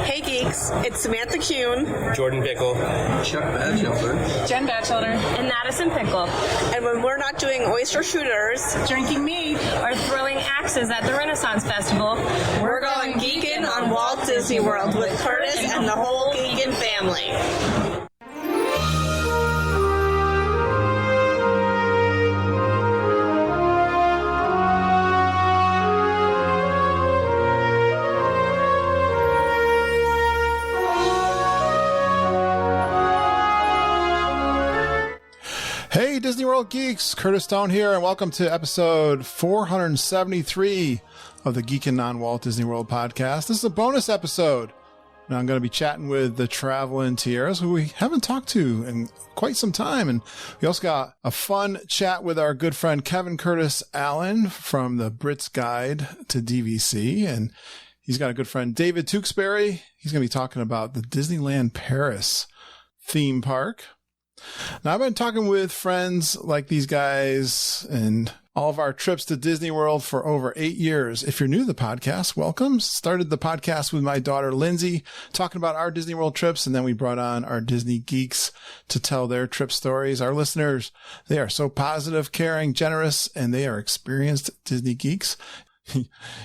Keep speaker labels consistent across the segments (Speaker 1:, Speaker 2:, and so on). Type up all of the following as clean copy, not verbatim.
Speaker 1: Hey geeks, it's Samantha Kuhn,
Speaker 2: Jordan Pickle,
Speaker 3: Chuck Batchelder,
Speaker 4: Jen Batchelder,
Speaker 5: and Madison Pickle.
Speaker 1: and when we're not doing oyster shooters,
Speaker 4: drinking mead,
Speaker 5: Or throwing axes at the Renaissance Festival,
Speaker 1: we're going geeking on Walt Disney World with Curtis and the whole geekin' family.
Speaker 6: Hey, Disney World geeks, Curtis Stone here, and welcome to episode 473 of the Geekin' on Walt Disney World podcast. This is a bonus episode. Now I'm going to be chatting with the Travelin Tiaras, who we haven't talked to in quite some time. And we also got a fun chat with our good friend Kevin Curtis Allen from the Brit's Guide to DVC. And he's got a good friend, David Tewksbury. He's going to be talking about the Disneyland Paris theme park. Now, I've been talking with friends like these guys and all of our trips to Disney World for over 8 years. If you're new to the podcast, welcome. Started the podcast with my daughter, Lindsay, talking about our Disney World trips. And then we brought on our Disney geeks to tell their trip stories. Our listeners, they are so positive, caring, generous, and they are experienced Disney geeks.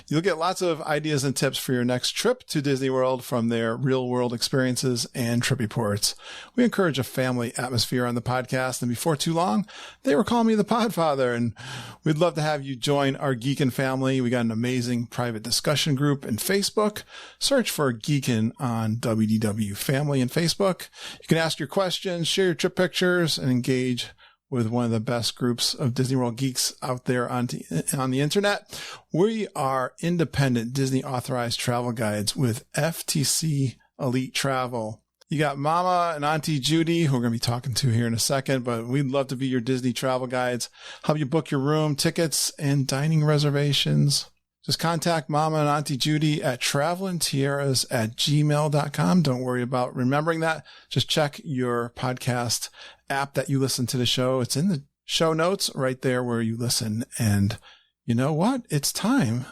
Speaker 6: You'll get lots of ideas and tips for your next trip to Disney World from their real world experiences and trip reports. We encourage a family atmosphere on the podcast, and before too long, they were calling me the Podfather, and we'd love to have you join our Geekin' family. We got an amazing private discussion group in Facebook. Search for Geekin' on WDW Family in Facebook. You can ask your questions, share your trip pictures, and engage with one of the best groups of Disney World geeks out there on the internet. We are independent Disney authorized travel guides with FTC Elite Travel. You got Mama and Auntie Judy, who we're going to be talking to here in a second, but we'd love to be your Disney travel guides, help you book your room, tickets, and dining reservations. Just contact Mama and Auntie Judy at travelintiaras@gmail.com. Don't worry about remembering that. Just check your podcast app that you listen to the show. It's in the show notes right there where you listen. And you know what? It's time.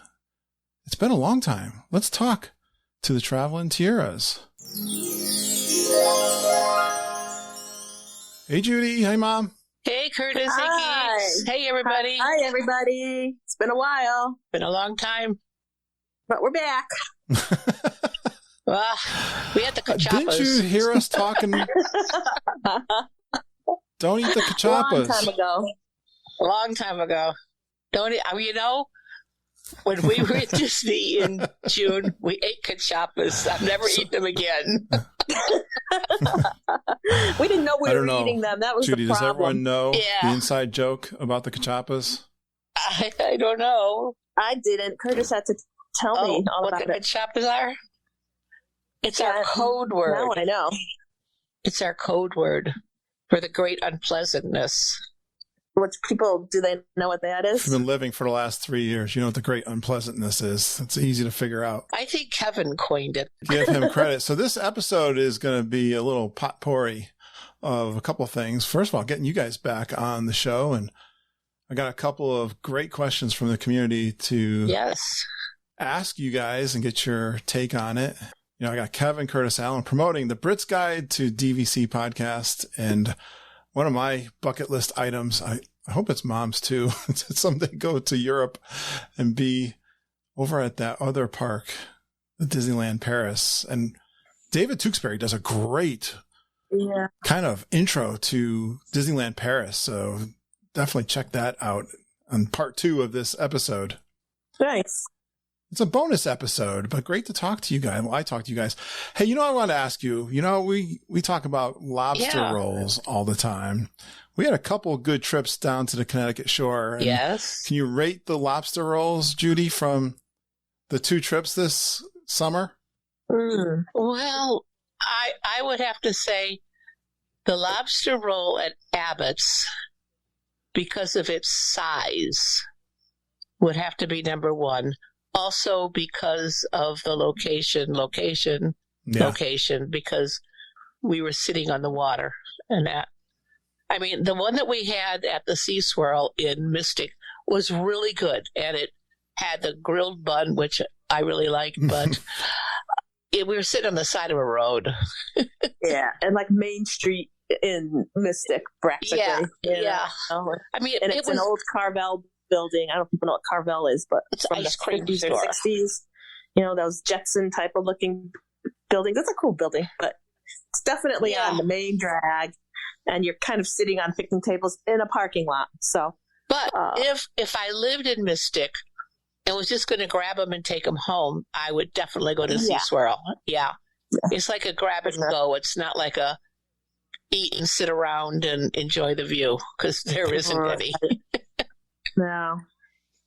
Speaker 6: It's been a long time. Let's talk to the Travelin Tiaras. Hey, Judy. Hey, Mom.
Speaker 7: Hey, Curtis.
Speaker 1: Hi.
Speaker 7: Hey, geeks. Hey, everybody.
Speaker 1: Hi everybody. It's been a while,
Speaker 7: Been a long time.
Speaker 1: but we're back.
Speaker 7: Well, we had the cachapas.
Speaker 6: Didn't you hear us talking? Don't eat the
Speaker 1: Long time
Speaker 6: cachapas.
Speaker 1: ago.
Speaker 7: A long time ago. When we were at Disney in June, we ate cachapas. I've never eaten them again.
Speaker 1: We didn't know we
Speaker 6: I
Speaker 1: were
Speaker 6: don't know.
Speaker 1: eating them. That was
Speaker 6: Judy,
Speaker 1: the
Speaker 6: does
Speaker 1: problem.
Speaker 6: everyone know
Speaker 7: Yeah.
Speaker 6: the inside joke about the cachapas?
Speaker 7: I don't know.
Speaker 1: I didn't. Curtis had to tell me all
Speaker 7: what
Speaker 1: about
Speaker 7: the
Speaker 1: it.
Speaker 7: cachapas are? It's
Speaker 1: Yeah,
Speaker 7: our code word.
Speaker 1: Now I know.
Speaker 7: It's our code word for the great unpleasantness.
Speaker 1: Which people, do they know what that
Speaker 6: If
Speaker 1: is?
Speaker 6: you've been living for the last 3 years, you know what the great unpleasantness is. It's easy to figure out.
Speaker 7: I think Kevin coined it.
Speaker 6: Give him credit. So this episode is going to be a little potpourri of a couple of things. First of all, getting you guys back on the show. And I got a couple of great questions from the community to
Speaker 7: Yes.
Speaker 6: ask you guys and get your take on it. You know, I got Kevin Curtis Allen promoting the Brit's Guide to DVC podcast. And one of my bucket list items, I hope it's Mom's too, to someday go to Europe and be over at that other park, the Disneyland Paris. And David Tewksbury does a great kind of intro to Disneyland Paris. So definitely check that out on part 2 of this episode.
Speaker 1: Nice.
Speaker 6: It's a bonus episode, but great to talk to you guys. Well, I talk to you guys. Hey, you know, I want to ask you, you know, we talk about lobster rolls all the time. We had a couple of good trips down to the Connecticut shore. And
Speaker 7: Yes.
Speaker 6: can you rate the lobster rolls, Judy, from the 2 trips this summer?
Speaker 7: Well, I would have to say the lobster roll at Abbott's, because of its size, would have to be number 1. Also because of the location, because we were sitting on the water. And that, I mean, the one that we had at the Sea Swirl in Mystic was really good. And it had the grilled bun, which I really like, but we were sitting on the side of a road.
Speaker 2: Yeah, and like Main Street in Mystic, practically.
Speaker 7: Yeah,
Speaker 2: you
Speaker 7: yeah.
Speaker 2: know?
Speaker 7: I mean,
Speaker 2: And
Speaker 7: it
Speaker 2: it's
Speaker 7: was
Speaker 2: an old Carvel building. I don't know if people know what Carvel is, but
Speaker 7: It's
Speaker 2: from
Speaker 7: ice
Speaker 2: the
Speaker 7: cream
Speaker 2: 50s
Speaker 7: store.
Speaker 2: or 60s. You know, those Jetson type of looking buildings. It's a cool building, but it's definitely
Speaker 7: Yeah.
Speaker 2: on the main drag, and you're kind of sitting on picnic tables in a parking lot. So,
Speaker 7: But
Speaker 2: Uh,
Speaker 7: if I lived in Mystic and was just going to grab them and take them home, I would definitely go to Sea
Speaker 2: Yeah.
Speaker 7: Swirl. Yeah. It's like a grab and go. It's not like a eat and sit around and enjoy the view, because there isn't any.
Speaker 2: no.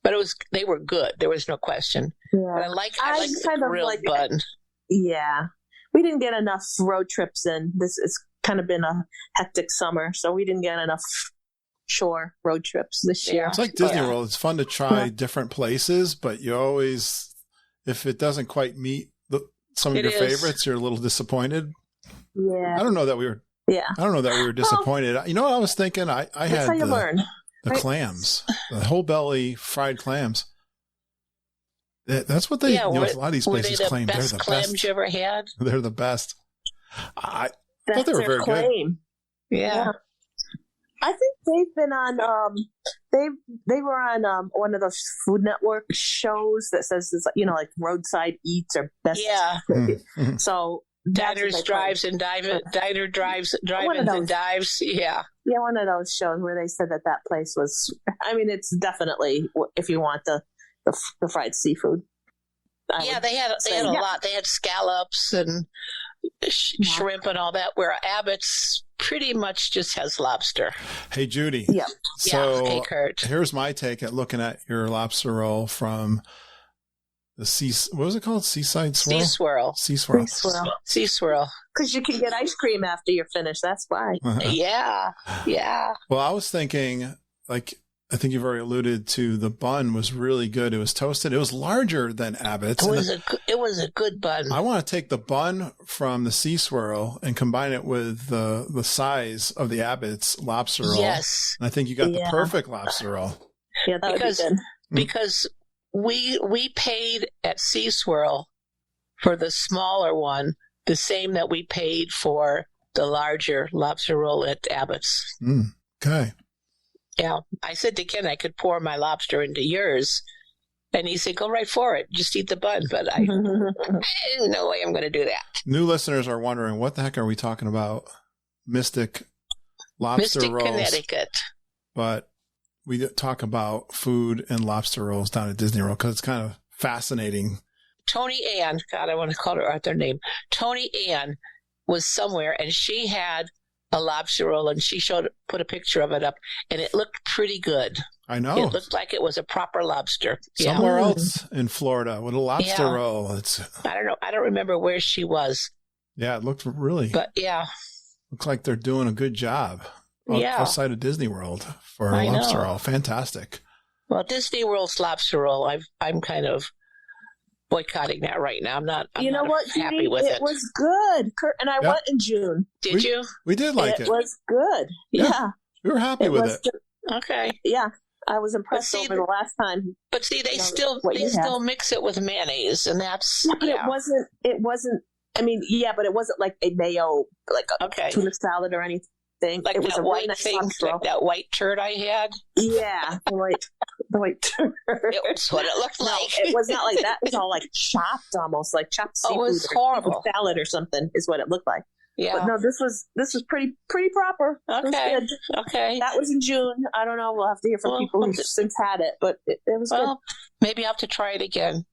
Speaker 7: But they were good. There was no question. But
Speaker 2: Yeah.
Speaker 7: I like
Speaker 2: I
Speaker 7: the
Speaker 2: kind of
Speaker 7: grilled
Speaker 2: like-
Speaker 7: bun.
Speaker 2: Yeah. We didn't get enough road trips in. This has kind of been a hectic summer, so we didn't get enough shore road trips this year.
Speaker 6: It's like Disney
Speaker 7: Yeah.
Speaker 6: World. It's fun to try different places, but you always, if it doesn't quite meet some of
Speaker 7: It
Speaker 6: your
Speaker 7: is.
Speaker 6: favorites, you're a little disappointed.
Speaker 2: Yeah.
Speaker 6: I don't know that we were disappointed. You know what I was thinking? I
Speaker 2: That's
Speaker 6: had
Speaker 2: how you learn.
Speaker 6: the clams, the whole belly fried clams. That's what they,
Speaker 7: Yeah,
Speaker 6: a lot of these
Speaker 7: were they
Speaker 6: places
Speaker 7: the
Speaker 6: claim they're
Speaker 7: best
Speaker 6: the
Speaker 7: clams
Speaker 6: best.
Speaker 7: you ever had?
Speaker 6: They're the best. I
Speaker 2: That's
Speaker 6: thought they were
Speaker 2: their
Speaker 6: very good.
Speaker 2: claim.
Speaker 7: Yeah.
Speaker 2: I think they've been on they were on one of those Food Network shows that says it's, you know, like roadside eats or best.
Speaker 7: Yeah.
Speaker 6: Mm.
Speaker 2: So that's
Speaker 7: Diners,
Speaker 2: what they
Speaker 7: drives,
Speaker 2: claim.
Speaker 7: and diner drives,
Speaker 2: One of
Speaker 7: drive-ins, and
Speaker 2: those.
Speaker 7: dives. Yeah.
Speaker 2: Yeah, one of those shows where they said that place was. I mean, it's definitely if you want the fried seafood.
Speaker 7: Yeah, they had a lot. They had scallops and shrimp and all that, where Abbott's pretty much just has lobster.
Speaker 6: Hey, Judy.
Speaker 2: Yeah.
Speaker 6: So
Speaker 7: Hey, Kurt.
Speaker 6: here's my take at looking at your lobster roll from the what was it called? Seaside Swirl?
Speaker 7: Sea Swirl.
Speaker 6: Sea Swirl.
Speaker 7: Sea Swirl.
Speaker 2: Because you can get ice cream after you're finished. That's why.
Speaker 7: Yeah. Yeah.
Speaker 6: Well, I was thinking, like, I think you've already alluded to, the bun was really good. It was toasted. It was larger than Abbott's.
Speaker 7: It was a good bun.
Speaker 6: I want to take the bun from the Sea Swirl and combine it with the size of the Abbott's lobster roll.
Speaker 7: Yes.
Speaker 6: And I think you got the
Speaker 2: Yeah.
Speaker 6: perfect lobster roll.
Speaker 2: Yeah, that
Speaker 7: Because-
Speaker 2: would be good.
Speaker 7: Because we paid at Sea Swirl for the smaller one the same that we paid for the larger lobster roll at Abbott's.
Speaker 6: Okay.
Speaker 7: Yeah, I said to Ken I could pour my lobster into yours, and he said, "Go right for it. Just eat the bun." But I no way I'm going to do that.
Speaker 6: New listeners are wondering, what the heck are we talking about? Mystic lobster
Speaker 7: Mystic,
Speaker 6: rolls.
Speaker 7: Connecticut.
Speaker 6: But we talk about food and lobster rolls down at Disney World because it's kind of fascinating.
Speaker 7: Tony Ann, God, I want to call her out their name. Tony Ann was somewhere, and she had a lobster roll, and she put a picture of it up, and it looked pretty good.
Speaker 6: I know.
Speaker 7: It looked like it was a proper lobster. Yeah.
Speaker 6: Somewhere else in Florida with a lobster
Speaker 7: Yeah.
Speaker 6: roll. It's
Speaker 7: I don't know. I don't remember where she was,
Speaker 6: yeah, it looked really
Speaker 7: but yeah,
Speaker 6: looks like they're doing a good job
Speaker 7: Yeah.
Speaker 6: outside of Disney World for a
Speaker 7: I
Speaker 6: lobster
Speaker 7: know.
Speaker 6: roll. Fantastic.
Speaker 7: Well, Disney World's lobster roll, I'm kind of boycotting that right now. I'm not happy
Speaker 2: Judy?
Speaker 7: with it.
Speaker 2: It was good. Kurt and I
Speaker 6: Yeah.
Speaker 2: went in June.
Speaker 7: Did you?
Speaker 6: We did like it.
Speaker 2: It was good.
Speaker 6: Yeah.
Speaker 2: Yeah.
Speaker 6: We were happy with
Speaker 2: was
Speaker 6: it.
Speaker 2: good.
Speaker 7: Okay.
Speaker 2: Yeah. I was impressed
Speaker 7: see,
Speaker 2: over the last time.
Speaker 7: But see, they
Speaker 2: know,
Speaker 7: still
Speaker 2: what you have.
Speaker 7: mix it with mayonnaise, and that's
Speaker 2: Yeah, but it wasn't I mean, yeah, but it wasn't like a mayo, like a
Speaker 7: okay.
Speaker 2: tuna salad or anything.
Speaker 7: Like
Speaker 2: it was
Speaker 7: that
Speaker 2: a really
Speaker 7: white
Speaker 2: nice
Speaker 7: thing,
Speaker 2: lobster roll.
Speaker 7: like that white turd I had.
Speaker 2: Yeah, the white turd.
Speaker 7: It was what it looked
Speaker 2: No,
Speaker 7: like.
Speaker 2: it was not like that. It was all like chopped, almost like chopped
Speaker 7: Oh, it
Speaker 2: seafood.
Speaker 7: was
Speaker 2: or
Speaker 7: horrible.
Speaker 2: seafood salad or something is what it looked like.
Speaker 7: Yeah.
Speaker 2: But no, this was pretty proper. It was
Speaker 7: Okay.
Speaker 2: good.
Speaker 7: Okay.
Speaker 2: That was in June. I don't know. We'll have to hear from
Speaker 7: Well,
Speaker 2: people who've since had it, but it was
Speaker 7: Well, maybe I'll have to try it again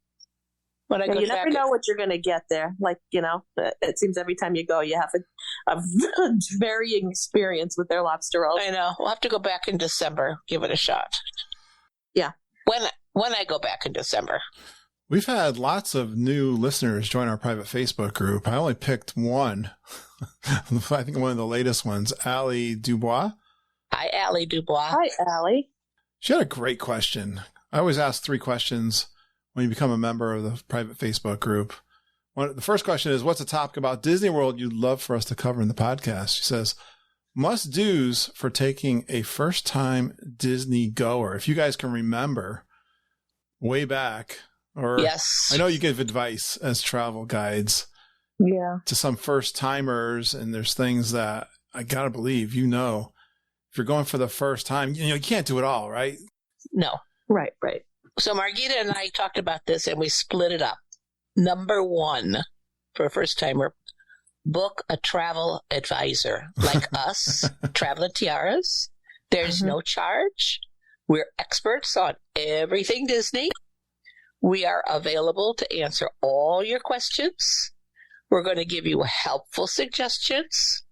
Speaker 7: when I
Speaker 2: good.
Speaker 7: go
Speaker 2: You
Speaker 7: back.
Speaker 2: never know what you're going to get there. Like, it seems every time you go, you have a varying experience with their lobster rolls.
Speaker 7: I know. We'll have to go back in December. Give it a shot.
Speaker 2: Yeah.
Speaker 7: When I go back in December.
Speaker 6: We've had lots of new listeners join our private Facebook group. I only picked one. I think one of the latest ones, Allie Dubois.
Speaker 7: Hi, Allie Dubois.
Speaker 2: Hi, Allie.
Speaker 6: She had a great question. I always ask 3 questions when you become a member of the private Facebook group. The first question is, what's a topic about Disney World you'd love for us to cover in the podcast? She says, must-dos for taking a first-time Disney goer. If you guys can remember way back, or
Speaker 7: Yes.
Speaker 6: I know you give advice as travel guides.
Speaker 2: Yeah.
Speaker 6: to some first timers, and there's things that I gotta believe, if you're going for the first time, you can't do it all, right?
Speaker 7: No.
Speaker 2: Right.
Speaker 7: So Margita and I talked about this and we split it up. Number 1 for a first timer, book a travel advisor like us, Travelin Tiaras. There's no charge. We're experts on everything Disney. We are available to answer all your questions. We're going to give you helpful suggestions.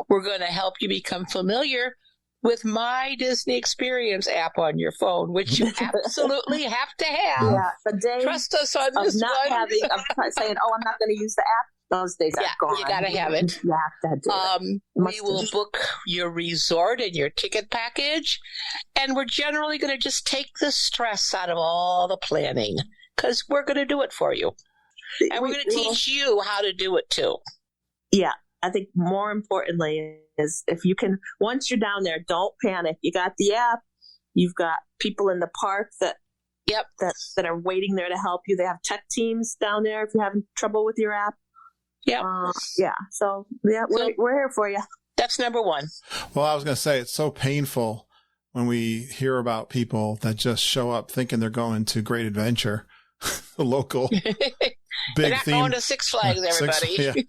Speaker 7: We're going to help you become familiar with My Disney Experience app on your phone, which you absolutely have to have.
Speaker 2: Yeah, the day
Speaker 7: Trust us on this
Speaker 2: not
Speaker 7: one.
Speaker 2: of saying, "Oh, I'm not going to use the app." Those days are gone.
Speaker 7: You got to have it.
Speaker 2: You have to do it.
Speaker 7: We will book your resort and your ticket package, and we're generally going to just take the stress out of all the planning because we're going to do it for you. And we're going to teach you how to do it too.
Speaker 2: Yeah, I think more importantly is if you can, once you're down there, don't panic. You got the app. You've got people in the park that are waiting there to help you. They have tech teams down there if you're having trouble with your app. So we're here for you.
Speaker 7: That's number 1.
Speaker 6: Well, I was going to say, it's so painful when we hear about people that just show up thinking they're going to Great Adventure, the local
Speaker 7: They're
Speaker 6: big
Speaker 7: not
Speaker 6: theme.
Speaker 7: going to Six Flags, everybody.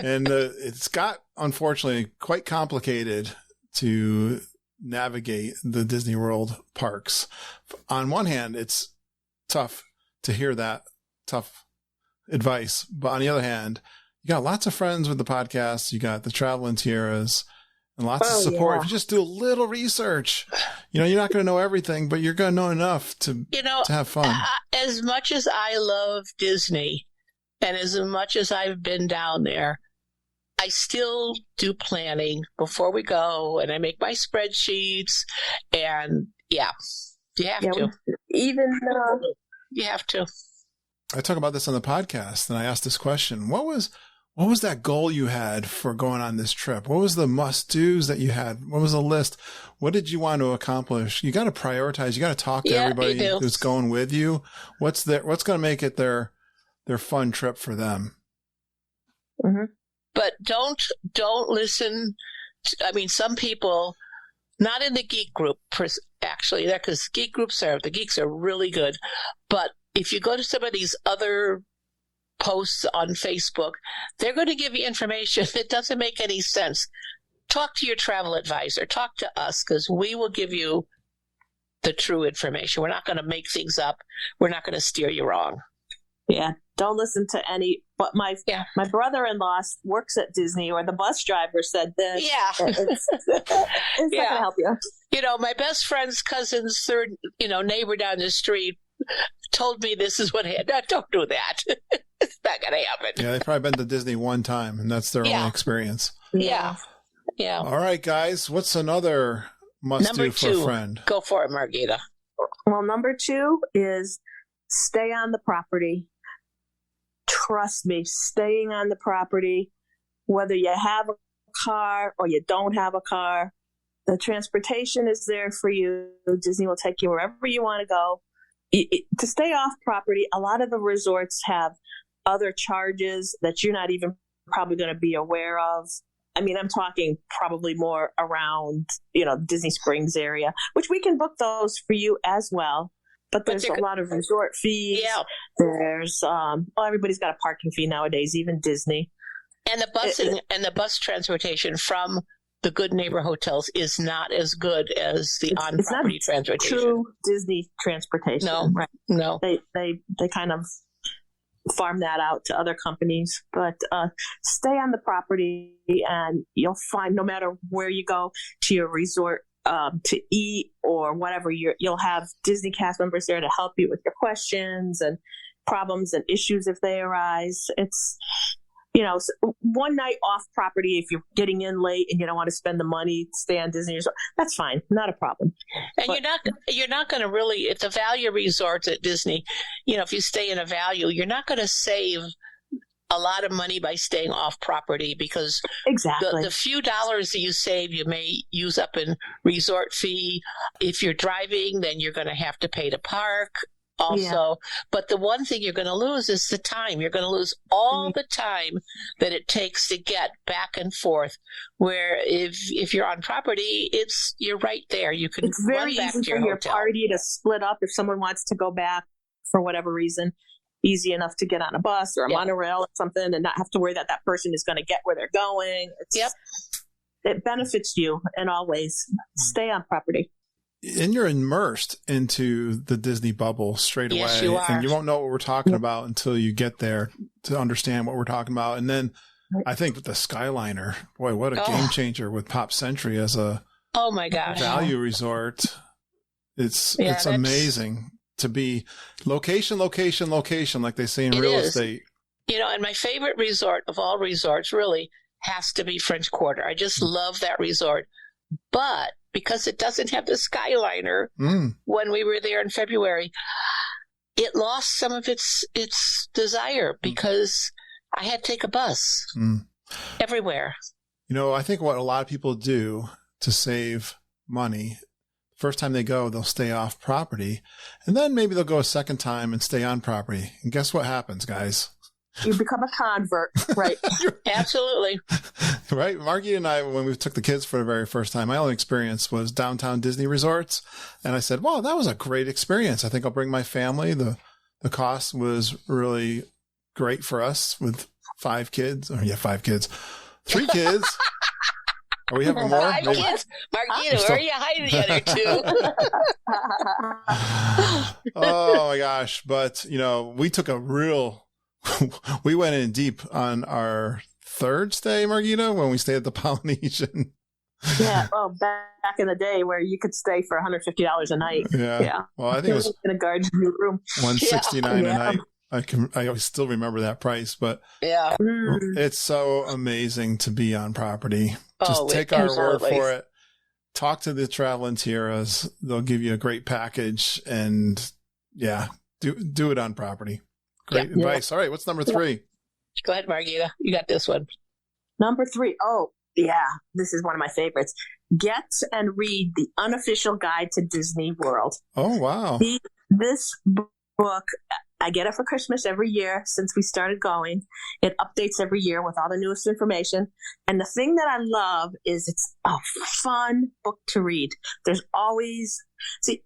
Speaker 6: And it's got, unfortunately, quite complicated to navigate the Disney World parks. On one hand, it's tough to hear that tough advice, but on the other hand, you got lots of friends with the podcast. You got the Travelin Tiaras and lots of support. If you just do a little research, you're not going to know everything, but you're going to know enough to have fun.
Speaker 7: As much as I love Disney and as much as I've been down there, I still do planning before we go, and I make my spreadsheets, and you have to. You have to.
Speaker 6: I talk about this on the podcast, and I asked this question: What was that goal you had for going on this trip? What was the must-dos that you had? What was the list? What did you want to accomplish? You got to prioritize. You got to talk to everybody who's going with you. What's going to make it their fun trip for them?
Speaker 2: Mm-hmm.
Speaker 7: But don't listen. Some people, not in the geek group, actually, because the geeks are really good. But if you go to some of these other posts on Facebook, they're going to give you information that doesn't make any sense. Talk to your travel advisor. Talk to us, because we will give you the true information. We're not going to make things up. We're not going to steer you wrong.
Speaker 2: Yeah, don't listen to any. But my brother-in-law works at Disney, or the bus driver said this.
Speaker 7: Yeah,
Speaker 2: it's not going to help you.
Speaker 7: My best friend's cousin's third, neighbor down the street told me this is what happened. No, don't do that. It's not going to happen.
Speaker 6: Yeah, they've probably been to Disney one time, and that's their only experience.
Speaker 7: Yeah.
Speaker 6: All right, guys. What's another must-do for a friend?
Speaker 7: Go for it, Margita.
Speaker 2: Well, number 2 is stay on the property. Trust me, staying on the property, whether you have a car or you don't have a car, the transportation is there for you. Disney will take you wherever you want to go. To stay off property, a lot of the resorts have other charges that you're not even probably going to be aware of. I'm talking probably more around, Disney Springs area, which we can book those for you as well. But there's a lot of resort fees. Yeah. There's everybody's got a parking fee nowadays, even Disney.
Speaker 7: And the busing and the bus transportation from the Good Neighbor hotels is not as good as the on-property transportation.
Speaker 2: True Disney transportation.
Speaker 7: No,
Speaker 2: right?
Speaker 7: No.
Speaker 2: They kind of farm that out to other companies. But stay on the property, and you'll find, no matter where you go to your resort, to eat or whatever, you'll have Disney cast members there to help you with your questions and problems and issues if they arise. It's, one night off property, if you're getting in late and you don't want to spend the money to stay on Disney resort, that's fine, not a problem.
Speaker 7: And you're not going to really, at the value resorts at Disney, if you stay in a value, you're not going to save a lot of money by staying off property, because
Speaker 2: exactly
Speaker 7: the few dollars that you save, you may use up in resort fee. If you're driving, then you're going to have to pay to park. also. But the one thing you're going to lose is the time. You're going to lose all the time that it takes to get back and forth. Where if you're on property, you're right there. You can
Speaker 2: It's very
Speaker 7: run back
Speaker 2: easy
Speaker 7: to your
Speaker 2: for your
Speaker 7: hotel.
Speaker 2: party to split up if someone wants to go back for whatever reason. Easy enough to get on a bus or a monorail or something and not have to worry that that person is going to get where they're going. It benefits you in all ways. Stay on property.
Speaker 6: And you're immersed into the Disney bubble straight away.
Speaker 7: Yes, you are.
Speaker 6: And you won't know what we're talking about until you get there to understand what we're talking about. And then I think with the Skyliner, boy, what a game changer with Pop Century as a
Speaker 7: my gosh,
Speaker 6: value resort. It's amazing to be location, like they say in real estate.
Speaker 7: And my favorite resort of all resorts really has to be French Quarter. I just love that resort. But because it doesn't have the Skyliner, when we were there in February, it lost some of its desire because I had to take a bus everywhere.
Speaker 6: I think what a lot of people do to save money, first time they go, they'll stay off property, and then maybe they'll go a second time and stay on property. And guess what happens, guys?
Speaker 2: You become a convert, right?
Speaker 7: Absolutely.
Speaker 6: Right. Margie and I, when we took the kids for the very first time, my only experience was downtown Disney resorts. And I said, wow, that was a great experience. I think I'll bring my family. The cost was really great for us with 5 kids. 5 kids. 3 kids. Are we having more?
Speaker 7: 5 kids? Margita, where are you hiding the other 2?
Speaker 6: Oh my gosh. But, we took we went in deep on our 3rd stay, Margita, when we stayed at the Polynesian.
Speaker 2: Yeah. Well, back in the day where you could stay for $150 a night.
Speaker 6: Yeah. Well, I think it was
Speaker 2: in a garden room.
Speaker 6: $169 a night. I still remember that price, but it's so amazing to be on property. Just take our word for it. Talk to the Travelin Tiaras. They'll give you a great package, and do it on property. Great advice. All right, what's number 3?
Speaker 7: Go ahead, Margita. You got this one.
Speaker 2: Number 3. Oh, yeah. This is one of my favorites. Get and read The Unofficial Guide to Disney World.
Speaker 6: Oh, wow.
Speaker 2: This book, I get it for Christmas every year since we started going. It updates every year with all the newest information. And the thing that I love is it's a fun book to read. There's always... the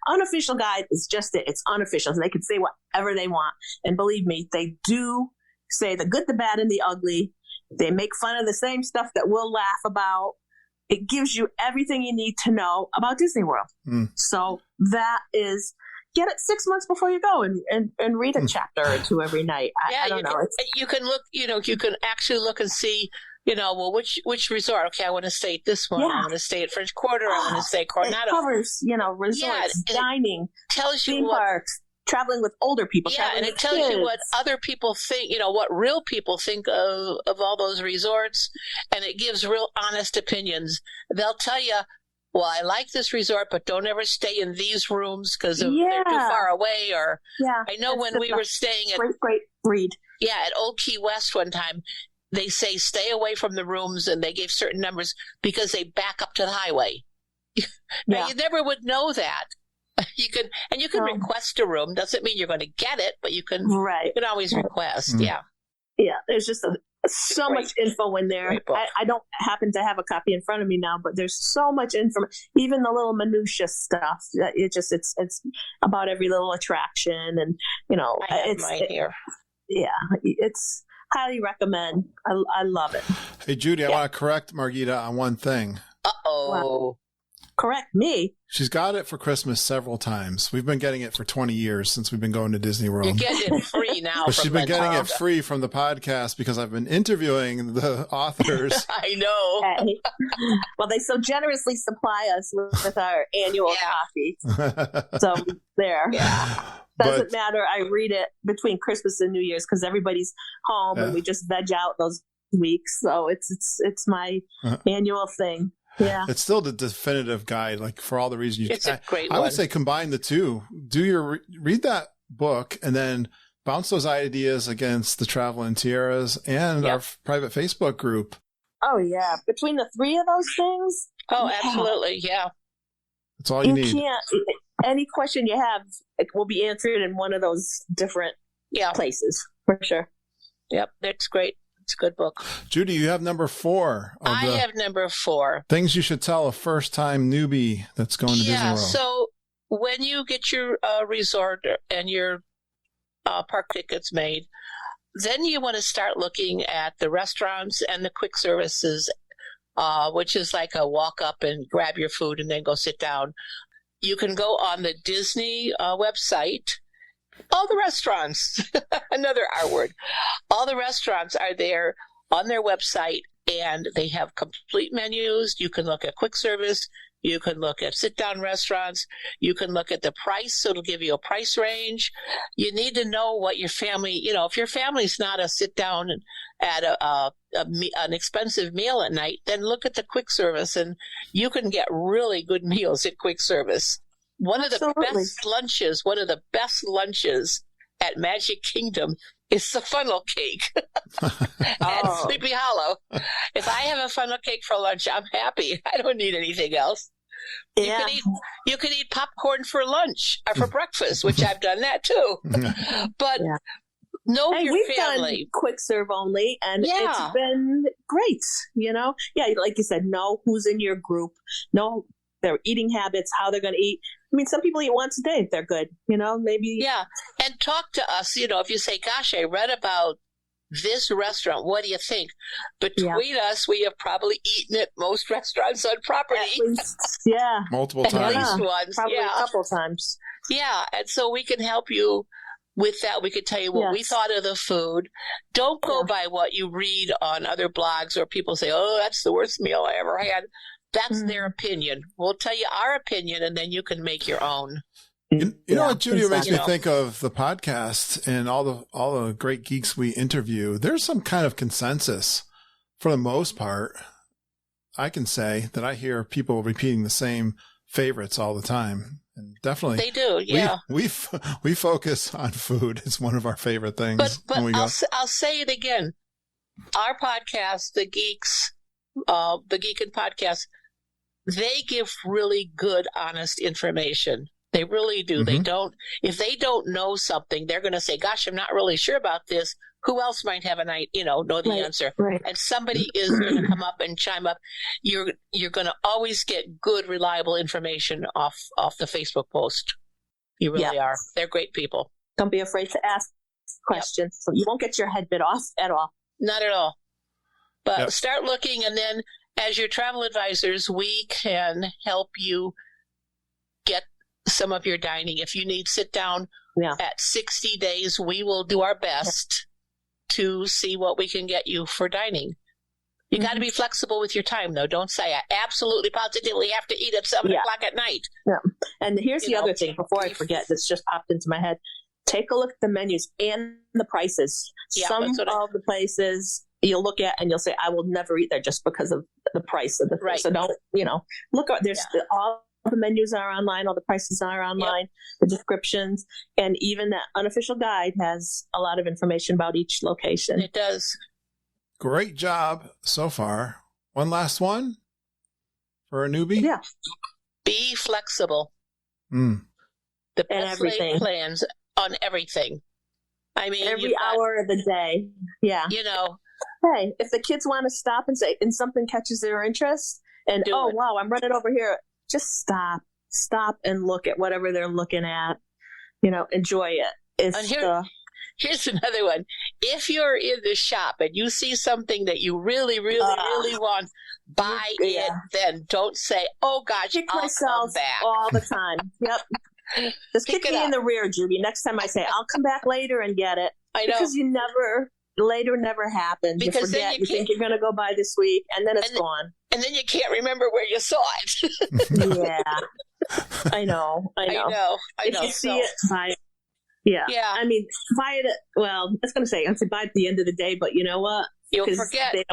Speaker 2: unofficial guide is just it. It's unofficial. So they can say whatever they want. And believe me, they do say the good, the bad, and the ugly. They make fun of the same stuff that we'll laugh about. It gives you everything you need to know about Disney World. So that is, get it 6 months before you go and read a chapter or 2 every night. I don't know.
Speaker 7: You can look, you can actually look and see, which resort? Okay, I want to stay at this one. I want to stay at French Quarter. I want to stay at Coronado.
Speaker 2: It covers, resorts, dining,
Speaker 7: tells you
Speaker 2: theme parks, traveling with older people.
Speaker 7: And it tells you what other people think, what real people think of all those resorts, and it gives real honest opinions. They'll tell you, well, I like this resort, but don't ever stay in these rooms because they're too far away. Or I know when we were staying at
Speaker 2: great read.
Speaker 7: Yeah, at Old Key West one time, they say stay away from the rooms, and they gave certain numbers because they back up to the highway. Now, you never would know that. You can request a room. Doesn't mean you're going to get it, but you can always request. Yeah.
Speaker 2: There's just so much info in there. I don't happen to have a copy in front of me now, but there's so much info. Even the little minutia stuff. It's about every little attraction, and
Speaker 7: I have mine here.
Speaker 2: Yeah, it's highly recommend. I love it.
Speaker 6: Hey, Judy, I want to correct Margita on one thing.
Speaker 7: Uh-oh.
Speaker 2: Correct me.
Speaker 6: She's got it for Christmas several times. We've been getting it for 20 years since we've been going to Disney World.
Speaker 7: You're getting it free now.
Speaker 6: But she's been getting it free from the podcast because I've been interviewing the authors.
Speaker 7: I know.
Speaker 2: Okay. Well, they so generously supply us with our annual coffee. So there.
Speaker 7: Yeah.
Speaker 2: Doesn't matter. I read it between Christmas and New Year's because everybody's home and we just veg out those weeks. So it's my annual thing. Yeah,
Speaker 6: it's still the definitive guide, like for all the reasons.
Speaker 7: It's a great one.
Speaker 6: I would say combine the two. Read that book and then bounce those ideas against the Travelin Tiaras and our private Facebook group.
Speaker 2: Oh yeah, between the 3 of those things.
Speaker 7: Oh, absolutely, yeah.
Speaker 6: That's all you need.
Speaker 2: any question you have, it will be answered in one of those different places for sure.
Speaker 7: Yep, that's great. It's a good book.
Speaker 6: Judy, you have number 4.
Speaker 7: I have number 4.
Speaker 6: Things you should tell a first-time newbie that's going to Disney World.
Speaker 7: So when you get your resort and your park tickets made, then you want to start looking at the restaurants and the quick services, which is like a walk up and grab your food and then go sit down. You can go on the Disney website. All the restaurants, another R word, all the restaurants are there on their website, and they have complete menus. You can look at quick service. You can look at sit-down restaurants. You can look at the price, so it'll give you a price range. You need to know what your family, if your family's not a sit-down at an expensive meal at night, then look at the quick service, and you can get really good meals at quick service. One of the best lunches at Magic Kingdom is the funnel cake at Sleepy Hollow. If I have a funnel cake for lunch, I'm happy. I don't need anything else.
Speaker 2: Yeah.
Speaker 7: You can eat popcorn for lunch or for breakfast, which I've done that too. But know your
Speaker 2: we've
Speaker 7: family.
Speaker 2: Done quick serve only, and it's been great. Yeah, like you said, know who's in your group, know their eating habits, how they're going to eat. I mean, some people eat once a day if they're good, maybe.
Speaker 7: Yeah. And talk to us, if you say, gosh, I read about this restaurant. What do you think? Between us, we have probably eaten at most restaurants on property.
Speaker 2: At least,
Speaker 6: multiple times.
Speaker 7: At least once.
Speaker 2: Probably a couple times.
Speaker 7: Yeah. And so we can help you with that. We could tell you what we thought of the food. Don't go by what you read on other blogs or people say, oh, that's the worst meal I ever had. That's their opinion. We'll tell you our opinion, and then you can make your own.
Speaker 6: You know what, Judy, makes me think of the podcast and all the great geeks we interview. There's some kind of consensus for the most part. I can say that I hear people repeating the same favorites all the time, and definitely
Speaker 7: they do. Yeah,
Speaker 6: we focus on food. It's one of our favorite things.
Speaker 7: But
Speaker 6: when we
Speaker 7: I'll say it again. Our podcast, the Geekin' Podcast, they give really good, honest information. They really do.
Speaker 6: Mm-hmm.
Speaker 7: If they don't know something, they're going to say, gosh, I'm not really sure about this. Who else might have know the answer?
Speaker 2: Right.
Speaker 7: And somebody is going to come up and chime up. You're going to always get good, reliable information off the Facebook post. You really are. They're great people.
Speaker 2: Don't be afraid to ask questions. So you won't get your head bit off at all.
Speaker 7: Not at all. But start looking, and then as your travel advisors, we can help you get some of your dining. If you need sit down at 60 days, we will do our best to see what we can get you for dining. You got to be flexible with your time, though. Don't say, I absolutely positively have to eat at 7 o'clock at night.
Speaker 2: Yeah. And here's the other thing, before I forget, this just popped into my head. Take a look at the menus and the prices. Some of the places you'll look at and you'll say, I will never eat there just because of the price of the thing. So don't, look at, there's all the menus are online, all the prices are online, the descriptions, and even that unofficial guide has a lot of information about each location.
Speaker 7: It does.
Speaker 6: Great job so far. One last one for a newbie?
Speaker 2: Yeah.
Speaker 7: Be flexible.
Speaker 6: The
Speaker 7: best laid plans on everything. I mean,
Speaker 2: every hour of the day. Yeah. Hey, if the kids want to stop and something catches their interest, and wow, I'm running over here, just stop and look at whatever they're looking at. Enjoy it.
Speaker 7: Here's another one. If you're in the shop and you see something that you really, really, really want, buy it. Then don't say, "Oh gosh, I'll come back."
Speaker 2: All the time. Yep. Just kick me in the rear, Judy. Next time I say, I'll come back later and get it.
Speaker 7: I know.
Speaker 2: Because later never happens.
Speaker 7: Because
Speaker 2: you forget. You think you're going to go by this week, and then it's gone.
Speaker 7: And then you can't remember where you saw it.
Speaker 2: Yeah. I know. If you see it, buy it. Yeah. I mean, buy it. Well, I was going to say, I'd say buy it at the end of the day, but you know what?
Speaker 7: You'll forget.
Speaker 2: They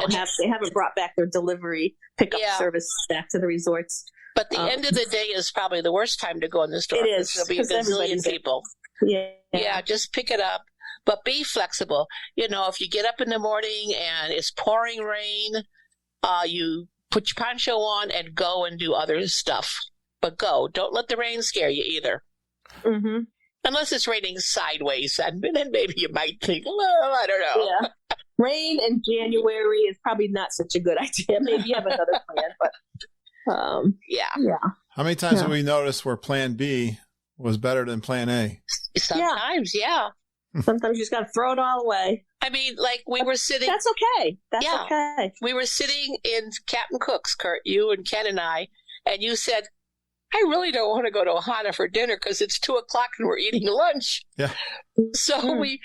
Speaker 2: haven't brought back their delivery pickup service back to the resorts.
Speaker 7: But the end of the day is probably the worst time to go in the store.
Speaker 2: It is.
Speaker 7: There'll be a gazillion people. Yeah, just pick it up. But be flexible. If you get up in the morning and it's pouring rain, you put your poncho on and go and do other stuff. but go. Don't let the rain scare you either.
Speaker 2: Mm-hmm.
Speaker 7: Unless it's raining sideways, and then maybe you might think, well, I don't know.
Speaker 2: Yeah. Rain in January is probably not such a good idea. Maybe you have another plan, but
Speaker 7: Yeah.
Speaker 6: How many times have we noticed where Plan B was better than Plan A?
Speaker 7: Sometimes, yeah.
Speaker 2: Sometimes you just got to throw it all away.
Speaker 7: I mean, like we were sitting.
Speaker 2: That's okay. That's
Speaker 7: Yeah.
Speaker 2: okay.
Speaker 7: We were sitting in Captain Cook's, Kurt, you and Ken and I, and you said, I really don't want to go to Ohana for dinner because it's 2:00 and we're eating lunch.
Speaker 6: Yeah.
Speaker 7: So we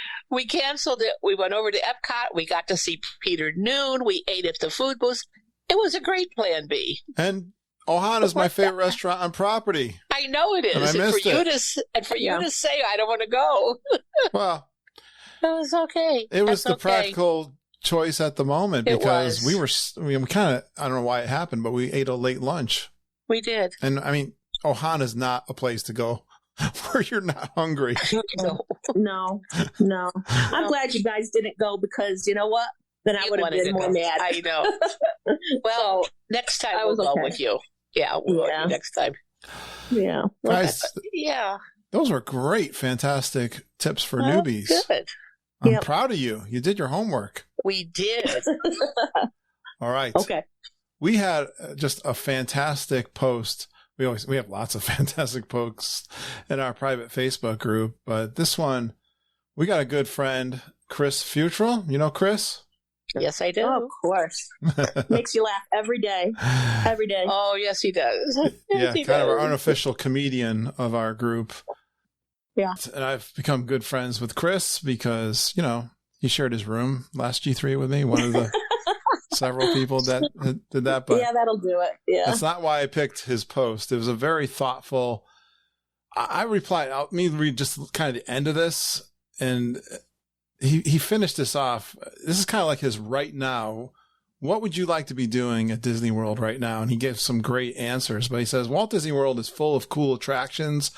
Speaker 7: canceled it. We went over to Epcot. We got to see Peter Noon. We ate at the food booth. It was a great Plan B.
Speaker 6: And Ohana's my favorite restaurant on property.
Speaker 7: I know it is.
Speaker 6: And I missed
Speaker 7: for you to say I don't want to go,
Speaker 6: Well,
Speaker 7: it was okay.
Speaker 6: it was
Speaker 7: That's
Speaker 6: the practical choice at the moment
Speaker 7: It
Speaker 6: because
Speaker 7: was.
Speaker 6: we kind of, I don't know why it happened, but we ate a late lunch.
Speaker 7: We did.
Speaker 6: And I mean, Ohana's not a place to go where you're not hungry.
Speaker 2: No. I'm glad you guys didn't go because you know what? Then I would have been more mad.
Speaker 7: I know. Well, next time we'll go with you. Yeah, we'll go with you next time.
Speaker 2: Yeah.
Speaker 6: Guys,
Speaker 7: Yeah.
Speaker 6: those were great, fantastic tips for newbies.
Speaker 7: Good.
Speaker 6: I'm proud of you. You did your homework.
Speaker 7: We did.
Speaker 6: All right.
Speaker 2: Okay.
Speaker 6: We had just a fantastic post. We have lots of fantastic posts in our private Facebook group, but this one, we got a good friend, Chris Futrell. You know Chris?
Speaker 7: Yes, I do.
Speaker 2: Oh, of course. Makes you laugh every day. Every day.
Speaker 7: Oh, yes, he does.
Speaker 6: Yeah,
Speaker 7: He
Speaker 6: kind of our
Speaker 7: does.
Speaker 6: unofficial comedian of our group.
Speaker 2: Yeah.
Speaker 6: And I've become good friends with Chris because, you know, he shared his room last G3 with me, one of the several people that did that. But
Speaker 2: yeah, that'll do it. Yeah.
Speaker 6: that's not why I picked his post. It was a very thoughtful. I replied. Let me read just kind of the end of this, and he finished this off. This is kind of like his right now. What would you like to be doing at Disney World right now? And he gave some great answers. But he says Walt Disney World is full of cool attractions,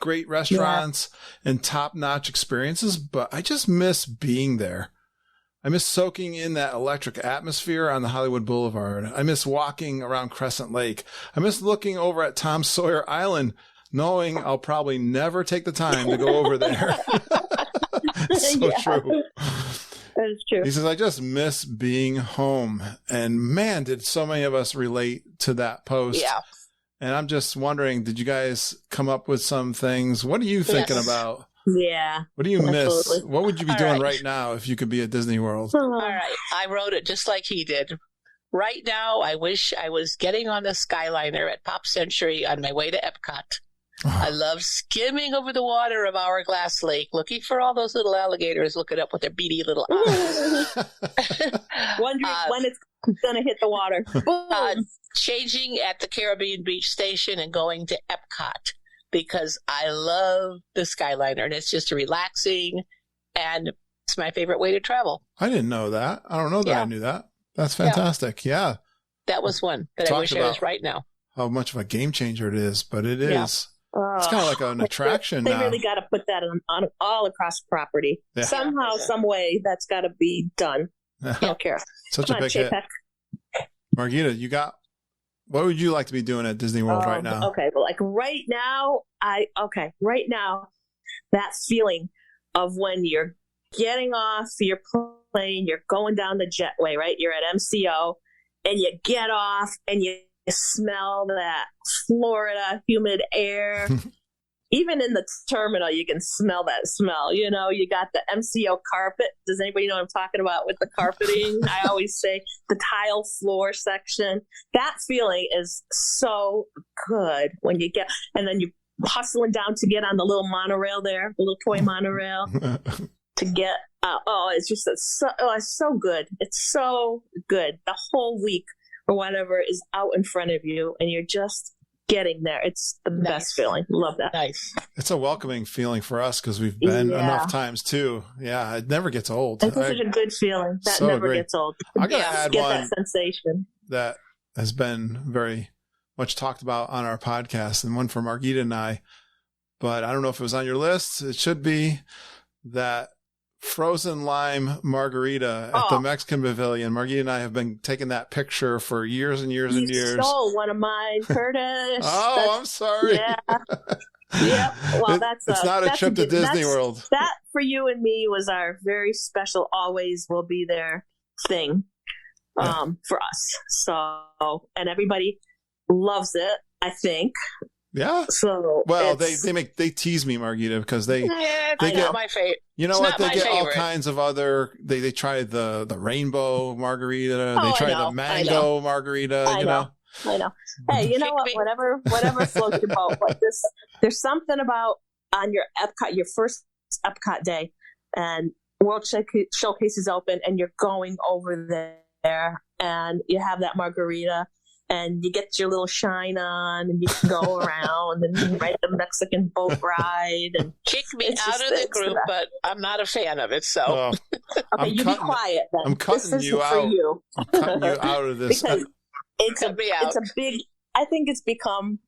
Speaker 6: great restaurants, and top-notch experiences. But I just miss being there. I miss soaking in that electric atmosphere on the Hollywood Boulevard. I miss walking around Crescent Lake. I miss looking over at Tom Sawyer Island, knowing I'll probably never take the time to go over there. It's so true.
Speaker 2: That is true.
Speaker 6: He says, I just miss being home. And man, did so many of us relate to that post.
Speaker 7: Yeah.
Speaker 6: And I'm just wondering, did you guys come up with some things? What are you thinking about?
Speaker 2: Yeah.
Speaker 6: What do you miss?
Speaker 2: Absolutely.
Speaker 6: What would you be
Speaker 7: All
Speaker 6: doing
Speaker 7: right.
Speaker 6: right now if you could be at Disney World?
Speaker 7: All right. I wrote it just like he did. Right now, I wish I was getting on the Skyliner at Pop Century on my way to Epcot. I love skimming over the water of Hourglass Lake, looking for all those little alligators looking up with their beady little eyes.
Speaker 2: Wondering when it's going to hit the water.
Speaker 7: Changing at the Caribbean Beach Station and going to Epcot because I love the Skyliner and it's just relaxing and it's my favorite way to travel.
Speaker 6: I didn't know that. I don't know that I knew that. That's fantastic. Yeah.
Speaker 7: That was one that I wish I was right now.
Speaker 6: How much of a game changer it is, but it is.
Speaker 7: Yeah.
Speaker 6: It's kind of like an attraction
Speaker 2: They
Speaker 6: now.
Speaker 2: really got to put that on all across the property.
Speaker 6: Yeah.
Speaker 2: Somehow, some way, that's got to be done. I don't care.
Speaker 6: Such
Speaker 2: Come
Speaker 6: a
Speaker 2: on,
Speaker 6: big hit.
Speaker 2: Chapek.
Speaker 6: Margita, what would you like to be doing at Disney World right now?
Speaker 2: Okay, but like right now, that feeling of when you're getting off your plane, you're going down the jetway, right? You're at MCO, and you get off, and you smell that Florida humid air. Even in the terminal, you can smell that smell. You know, you got the MCO carpet. Does anybody know what I'm talking about with the carpeting? I always say the tile floor section. That feeling is so good when you get, and then you hustling down to get on the little monorail there, the little toy monorail to get. It's just it's so good. It's so good. The whole week or whatever is out in front of you, and you're just getting there. It's the best feeling. Love that.
Speaker 7: Nice.
Speaker 6: It's a welcoming feeling for us because we've been enough times too. Yeah, it never gets old.
Speaker 2: It's such a good feeling. That
Speaker 6: so
Speaker 2: never
Speaker 6: agree.
Speaker 2: gets old.
Speaker 6: I gotta add
Speaker 2: get
Speaker 6: one
Speaker 2: that sensation.
Speaker 6: that has been very much talked about on our podcast, and one for Margita and I. But I don't know if it was on your list. It should be that frozen lime margarita at the Mexican Pavilion. Margita and I have been taking that picture for years and years and years.
Speaker 2: You stole one of mine, Curtis.
Speaker 6: I'm sorry.
Speaker 2: Yeah. Yep. Well,
Speaker 6: it's not a trip to Disney World.
Speaker 2: That for you and me was our very special, always will be there thing for us. So, and everybody loves it, I think.
Speaker 6: Yeah.
Speaker 2: So
Speaker 6: they tease me, Margita, because they
Speaker 7: get my favorite.
Speaker 6: You know what? They get all kinds of other. They try the rainbow margarita. They try the mango margarita.
Speaker 2: I know. Hey, you know what? Whatever floats your boat. But there's something about on your Epcot, your first Epcot day, and World Showcase is open, and you're going over there, and you have that margarita. And you get your little shine on, and you can go around and ride the Mexican boat ride. And
Speaker 7: kick me out of the group, but I'm not a fan of it. So,
Speaker 2: okay, you be quiet. Then
Speaker 6: I'm cutting you out. For you. I'm cutting you out of this
Speaker 2: because it's a big. I think it's become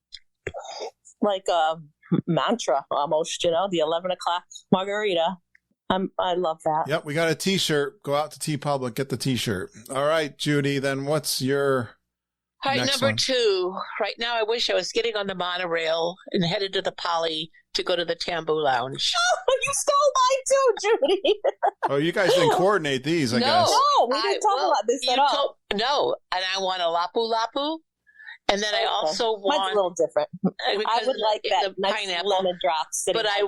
Speaker 2: like a mantra almost. The 11 o'clock margarita. I love that.
Speaker 6: Yep, we got a T-shirt. Go out to T Public, get the T-shirt. All right, Judy. Then what's your
Speaker 7: number 2. Right now, I wish I was getting on the monorail and headed to the Poly to go to the Tambu Lounge.
Speaker 2: Oh, you stole mine too, Judy.
Speaker 6: Oh, you guys didn't coordinate these, I guess.
Speaker 2: No, we didn't talk about this at all.
Speaker 7: No, and I want a Lapu Lapu. And then I also want...
Speaker 2: Mine's a little different. I would like that nice
Speaker 7: pineapple.
Speaker 2: Lemon drops.
Speaker 7: But I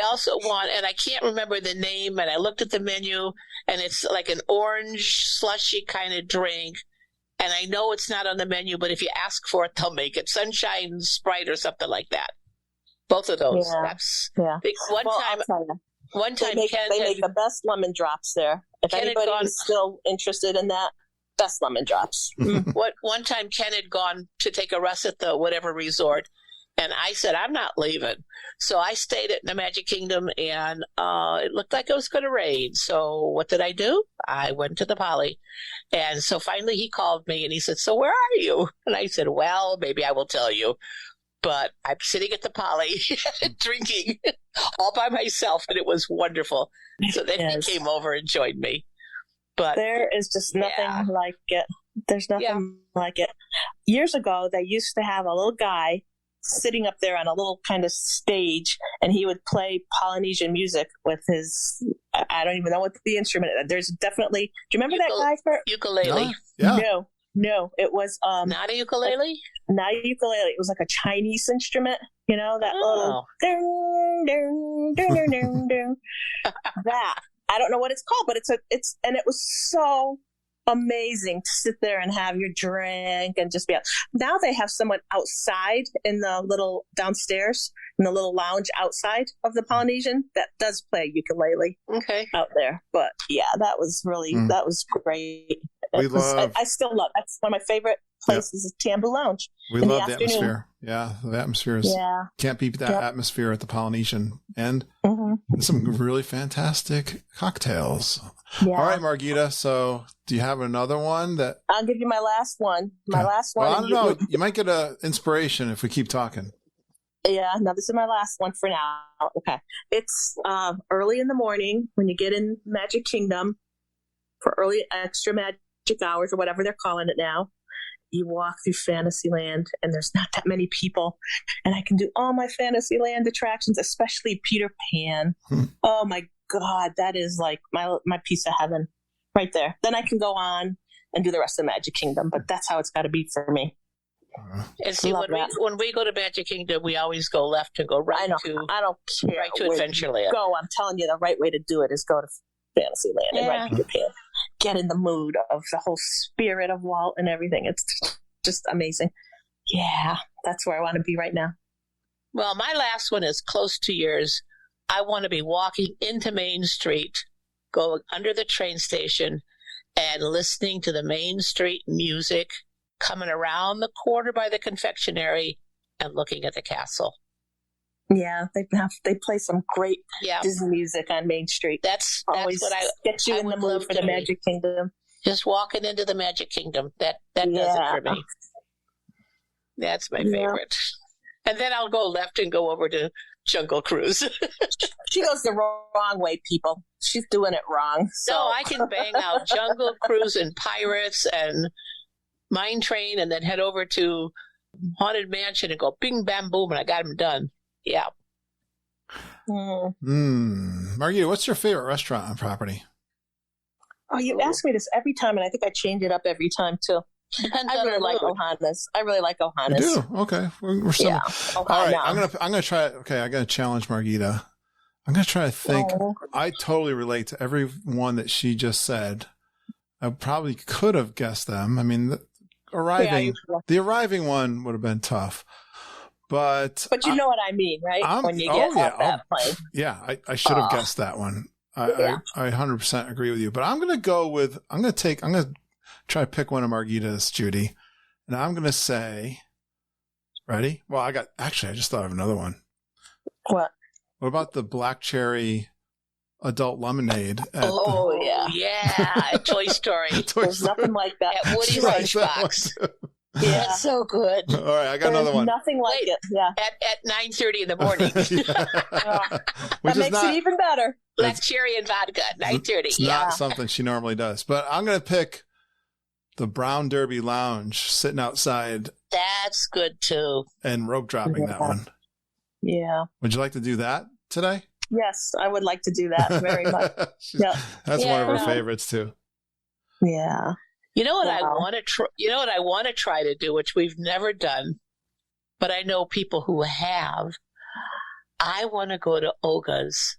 Speaker 7: also want, and I can't remember the name, and I looked at the menu, and it's like an orange slushy kind of drink. And I know it's not on the menu, but if you ask for it, they'll make it. Sunshine Sprite or something like that. Both of those.
Speaker 2: Yeah.
Speaker 7: That's
Speaker 2: One time, they make the best lemon drops there. If anybody is still interested in that, best lemon drops.
Speaker 7: One time Ken had gone to take a rest at the whatever resort, and I said, I'm not leaving. So I stayed at the Magic Kingdom, and it looked like it was going to rain. So what did I do? I went to the Poly. And so finally he called me, and he said, so where are you? And I said, well, maybe I will tell you. But I'm sitting at the Poly drinking all by myself, and it was wonderful. So then he came over and joined me. But
Speaker 2: there is just nothing like it. There's nothing like it. Years ago, they used to have a little guy sitting up there on a little kind of stage, and he would play Polynesian music with his, I don't even know what the instrument is. There's definitely, do you remember that guy?
Speaker 7: Ukulele.
Speaker 6: Yeah.
Speaker 2: No, it was
Speaker 7: not a ukulele.
Speaker 2: Not a ukulele. It was like a Chinese instrument. That little ding, ding, ding, ding, ding, ding. That I don't know what it's called, but and it was so amazing to sit there and have your drink and just be out. Now they have someone outside in the little downstairs in the little lounge outside of the Polynesian that does play ukulele.
Speaker 7: Okay,
Speaker 2: out there. But yeah, that was really that was great. I still love. That's one of my favorite places is Tambu Lounge.
Speaker 6: We love the atmosphere. Yeah, the atmosphere is can't beat that atmosphere at the Polynesian, and some really fantastic cocktails. Yeah. All right, Margita. So, do you have another one that
Speaker 2: I'll give you my last one? Last one.
Speaker 6: Well, I don't know. You might get an inspiration if we keep talking.
Speaker 2: Yeah, no, this is my last one for now. Okay, it's early in the morning when you get in Magic Kingdom for early extra magic hours or whatever they're calling it now. You walk through Fantasyland, and there's not that many people, and I can do all my Fantasyland attractions, especially Peter Pan. Oh my God, that is like my piece of heaven right there. Then I can go on and do the rest of Magic Kingdom, but that's how it's got to be for me.
Speaker 7: And see, when we go to Magic Kingdom, we always go left and go right.
Speaker 2: I don't care.
Speaker 7: Right to Adventureland.
Speaker 2: Go. I'm telling you, the right way to do it is go to Fantasyland and ride Peter Pan. Get in the mood of the whole spirit of Walt and everything. It's just amazing. Yeah, that's where I want to be right now.
Speaker 7: Well, my last one is close to yours. I want to be walking into Main Street, going under the train station, and listening to the Main Street music, coming around the corner by the confectionery, and looking at the castle.
Speaker 2: Yeah, they play some great Disney music on Main Street.
Speaker 7: That's
Speaker 2: always
Speaker 7: what I
Speaker 2: get you in the mood for the Magic Kingdom.
Speaker 7: Just walking into the Magic Kingdom. That does it for me. That's my favorite. And then I'll go left and go over to Jungle Cruise.
Speaker 2: She goes the wrong way, people. She's doing it wrong. So.
Speaker 7: No, I can bang out Jungle Cruise and Pirates and Mine Train and then head over to Haunted Mansion and go bing, bam, boom, and I got them done. Yeah.
Speaker 6: Margita, what's your favorite restaurant on property?
Speaker 2: Oh, you ask me this every time, and I think I change it up every time, too.
Speaker 7: Depends
Speaker 2: I
Speaker 7: on
Speaker 2: really
Speaker 7: the
Speaker 2: like
Speaker 7: mood.
Speaker 2: Ohanas. I really like
Speaker 6: You
Speaker 2: Ohanas.
Speaker 6: do? Okay. We're similar.
Speaker 2: Yeah.
Speaker 6: All right.
Speaker 2: Ohana.
Speaker 6: I'm gonna try. Okay, I gotta challenge Margita. I'm gonna try to think.
Speaker 2: Oh.
Speaker 6: I totally relate to every one that she just said. I probably could have guessed them. I mean, the arriving one would have been tough, but
Speaker 2: you know what I mean, right? When you get off that plane.
Speaker 6: Yeah, I should have guessed that one. I 100% agree with you. But I'm gonna try to pick one of Margita's, Judy, and I'm gonna say, ready? Well, I just thought of another one.
Speaker 2: What?
Speaker 6: What about the black cherry adult lemonade?
Speaker 7: Yeah, at Toy Story.
Speaker 2: There's nothing like that.
Speaker 7: At Woody's Lunchbox.
Speaker 2: Yeah.
Speaker 7: That's so good.
Speaker 6: All right, I got another one.
Speaker 2: Nothing like it. Yeah.
Speaker 7: At 9:30 in the morning.
Speaker 6: Which
Speaker 2: That
Speaker 6: is
Speaker 2: makes it even better.
Speaker 7: Black cherry and vodka at 9:30.
Speaker 6: It's not something she normally does. But I'm going to pick the Brown Derby Lounge, sitting outside
Speaker 7: That's good too.
Speaker 6: and rope dropping that one.
Speaker 2: Yeah.
Speaker 6: Would you like to do that today?
Speaker 2: Yes, I would like to do that very much. Yeah.
Speaker 6: That's one of her
Speaker 7: Yeah.
Speaker 6: favorites too.
Speaker 2: Yeah.
Speaker 7: You know what I
Speaker 2: Wow.
Speaker 7: want to try? You know what I want to try to do, which we've never done, but I know people who have. I want to go to Oga's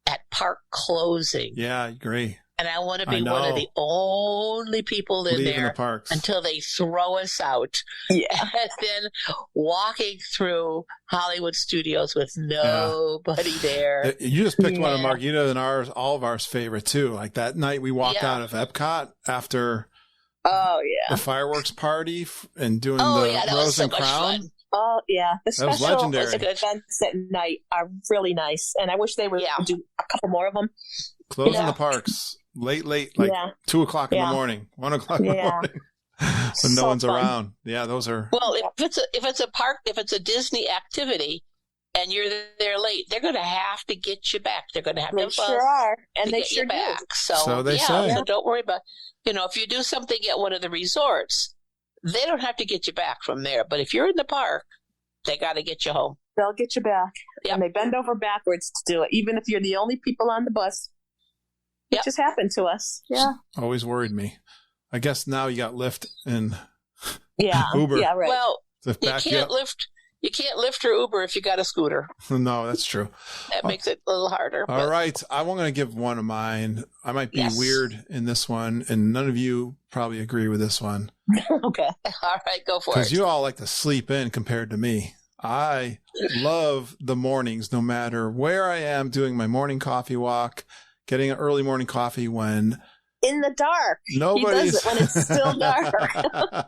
Speaker 7: at park closing,
Speaker 6: Yeah, I agree.
Speaker 7: and I want to
Speaker 6: I
Speaker 7: be one
Speaker 6: know.
Speaker 7: of the only people in
Speaker 6: Leaving
Speaker 7: there
Speaker 6: the parks.
Speaker 7: until they throw us out,
Speaker 2: Yeah.
Speaker 7: and then walking through Hollywood Studios with nobody there.
Speaker 6: You just picked one of
Speaker 2: Yeah.
Speaker 6: Margita and all of ours favorite too. Like that night we walked
Speaker 7: Yeah.
Speaker 6: out of Epcot after
Speaker 2: Oh, yeah.
Speaker 6: the fireworks party and doing
Speaker 7: Oh,
Speaker 6: the
Speaker 7: yeah, that was
Speaker 6: Rose
Speaker 7: so
Speaker 6: and
Speaker 7: much
Speaker 6: Crown.
Speaker 7: fun.
Speaker 2: Oh, yeah. The
Speaker 6: That was
Speaker 2: special
Speaker 6: legendary.
Speaker 2: events at night are really nice, and I wish they would
Speaker 7: Yeah.
Speaker 2: do a couple more of them.
Speaker 6: Closing
Speaker 2: Yeah.
Speaker 6: the parks late, like
Speaker 2: Yeah.
Speaker 6: 2:00 in the
Speaker 2: Yeah.
Speaker 6: morning, 1:00 in the
Speaker 2: Yeah.
Speaker 6: morning, when no
Speaker 2: So
Speaker 6: one's
Speaker 2: fun.
Speaker 6: around. Yeah, those are.
Speaker 7: Well, if it's a park, if it's a Disney activity, and you're there late, they're going to have to get you back. They're going to have
Speaker 2: They
Speaker 7: to
Speaker 2: sure are, and
Speaker 7: to
Speaker 2: they
Speaker 7: get
Speaker 2: sure
Speaker 7: you
Speaker 2: do.
Speaker 7: back.
Speaker 6: So they say.
Speaker 7: So don't worry about. If you do something at one of the resorts, they don't have to get you back from there. But if you're in the park, they got to get you home.
Speaker 2: They'll get you back,
Speaker 7: Yep.
Speaker 2: and they bend over backwards to do it, even if you're the only people on the bus. It
Speaker 7: Yep.
Speaker 2: just happened to us. Yeah.
Speaker 6: Always worried me. I guess now you got Lyft and
Speaker 2: Yeah.
Speaker 6: Uber.
Speaker 2: Yeah. Right.
Speaker 7: Well,
Speaker 6: to
Speaker 7: you
Speaker 6: back you
Speaker 7: can't
Speaker 6: up.
Speaker 7: lift. You can't lift or Uber if you got a scooter.
Speaker 6: No, that's true.
Speaker 7: That makes it a little harder.
Speaker 6: All
Speaker 7: but-
Speaker 6: right. I'm going to give one of mine. I might be
Speaker 7: Yes.
Speaker 6: weird in this one, and none of you probably agree with this one
Speaker 2: Okay.
Speaker 7: All right, go for
Speaker 6: because
Speaker 7: it.
Speaker 6: you all like to sleep in compared to me. I love the mornings, no matter where I am doing my morning coffee walk, getting an early morning coffee when
Speaker 2: In the dark.
Speaker 6: nobody's.
Speaker 2: He does it when it's still dark. I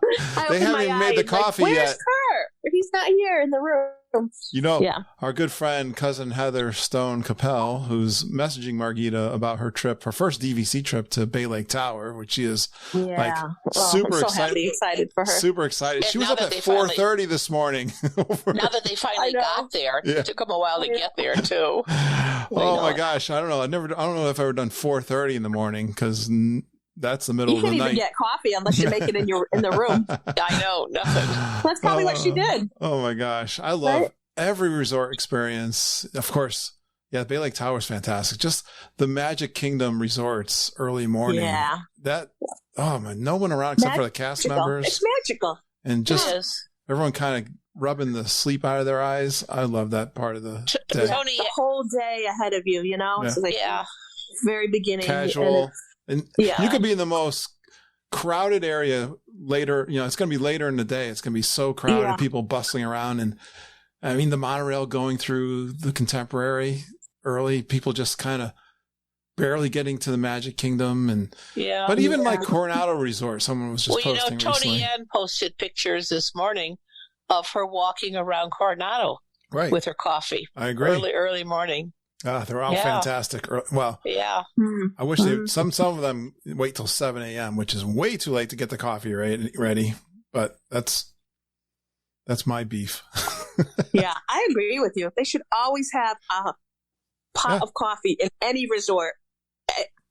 Speaker 6: They
Speaker 2: open
Speaker 6: haven't
Speaker 2: my
Speaker 6: even made the
Speaker 2: eyes, like,
Speaker 6: coffee
Speaker 2: Where's
Speaker 6: yet.
Speaker 2: Kurt? He's not here in the room.
Speaker 6: You know,
Speaker 2: Yeah.
Speaker 6: our good friend, cousin Heather Stone Capel, who's messaging Margita about her first DVC trip to Bay Lake Tower, which she is
Speaker 2: Yeah.
Speaker 6: super
Speaker 2: I'm so
Speaker 6: excited.
Speaker 2: excited for her.
Speaker 6: super excited.
Speaker 7: And
Speaker 6: She was
Speaker 7: now
Speaker 6: up
Speaker 7: that
Speaker 6: at
Speaker 7: they finally-
Speaker 6: 4:30 this morning.
Speaker 7: Now that they finally
Speaker 2: I know.
Speaker 7: got there,
Speaker 6: Yeah.
Speaker 7: it took them a while to get there too.
Speaker 6: Oh my gosh, I don't know. I don't know if I've ever done 4:30 in the morning because that's the middle
Speaker 2: You
Speaker 6: of the
Speaker 2: can't even
Speaker 6: night.
Speaker 2: get coffee unless you make it in the room.
Speaker 7: I know nothing.
Speaker 2: That's probably what she did.
Speaker 6: Oh my gosh, I love
Speaker 2: Right?
Speaker 6: every resort experience. Of course, yeah, Bay Lake Tower is fantastic. Just the Magic Kingdom resorts early morning.
Speaker 2: Yeah.
Speaker 6: No one around except for the cast
Speaker 2: Magical.
Speaker 6: members
Speaker 2: It's magical.
Speaker 6: and just
Speaker 7: Yes.
Speaker 6: everyone kind of rubbing the sleep out of their eyes. I love that part of the day.
Speaker 7: Tony,
Speaker 2: The whole day ahead of you, It's like
Speaker 7: yeah.
Speaker 2: very beginning.
Speaker 6: Casual. And
Speaker 2: Yeah.
Speaker 6: you could be in the most crowded area later. It's going to be later in the day. It's going to be so crowded,
Speaker 2: Yeah.
Speaker 6: people bustling around. And I mean, the monorail going through the Contemporary early, people just kind of barely getting to the Magic Kingdom.
Speaker 7: Yeah.
Speaker 6: But even
Speaker 2: Yeah.
Speaker 6: like Coronado Resort, someone was just posting
Speaker 7: Tony
Speaker 6: recently.
Speaker 7: Ann posted pictures this morning of her walking around Coronado
Speaker 6: Right.
Speaker 7: with her coffee.
Speaker 6: I agree.
Speaker 7: Early morning.
Speaker 6: They're all
Speaker 7: Yeah.
Speaker 6: fantastic. Well,
Speaker 7: Yeah.
Speaker 6: I wish some of them wait till 7 a.m., which is way too late to get the coffee ready. But that's my beef.
Speaker 2: Yeah, I agree with you. They should always have a pot of coffee in any resort.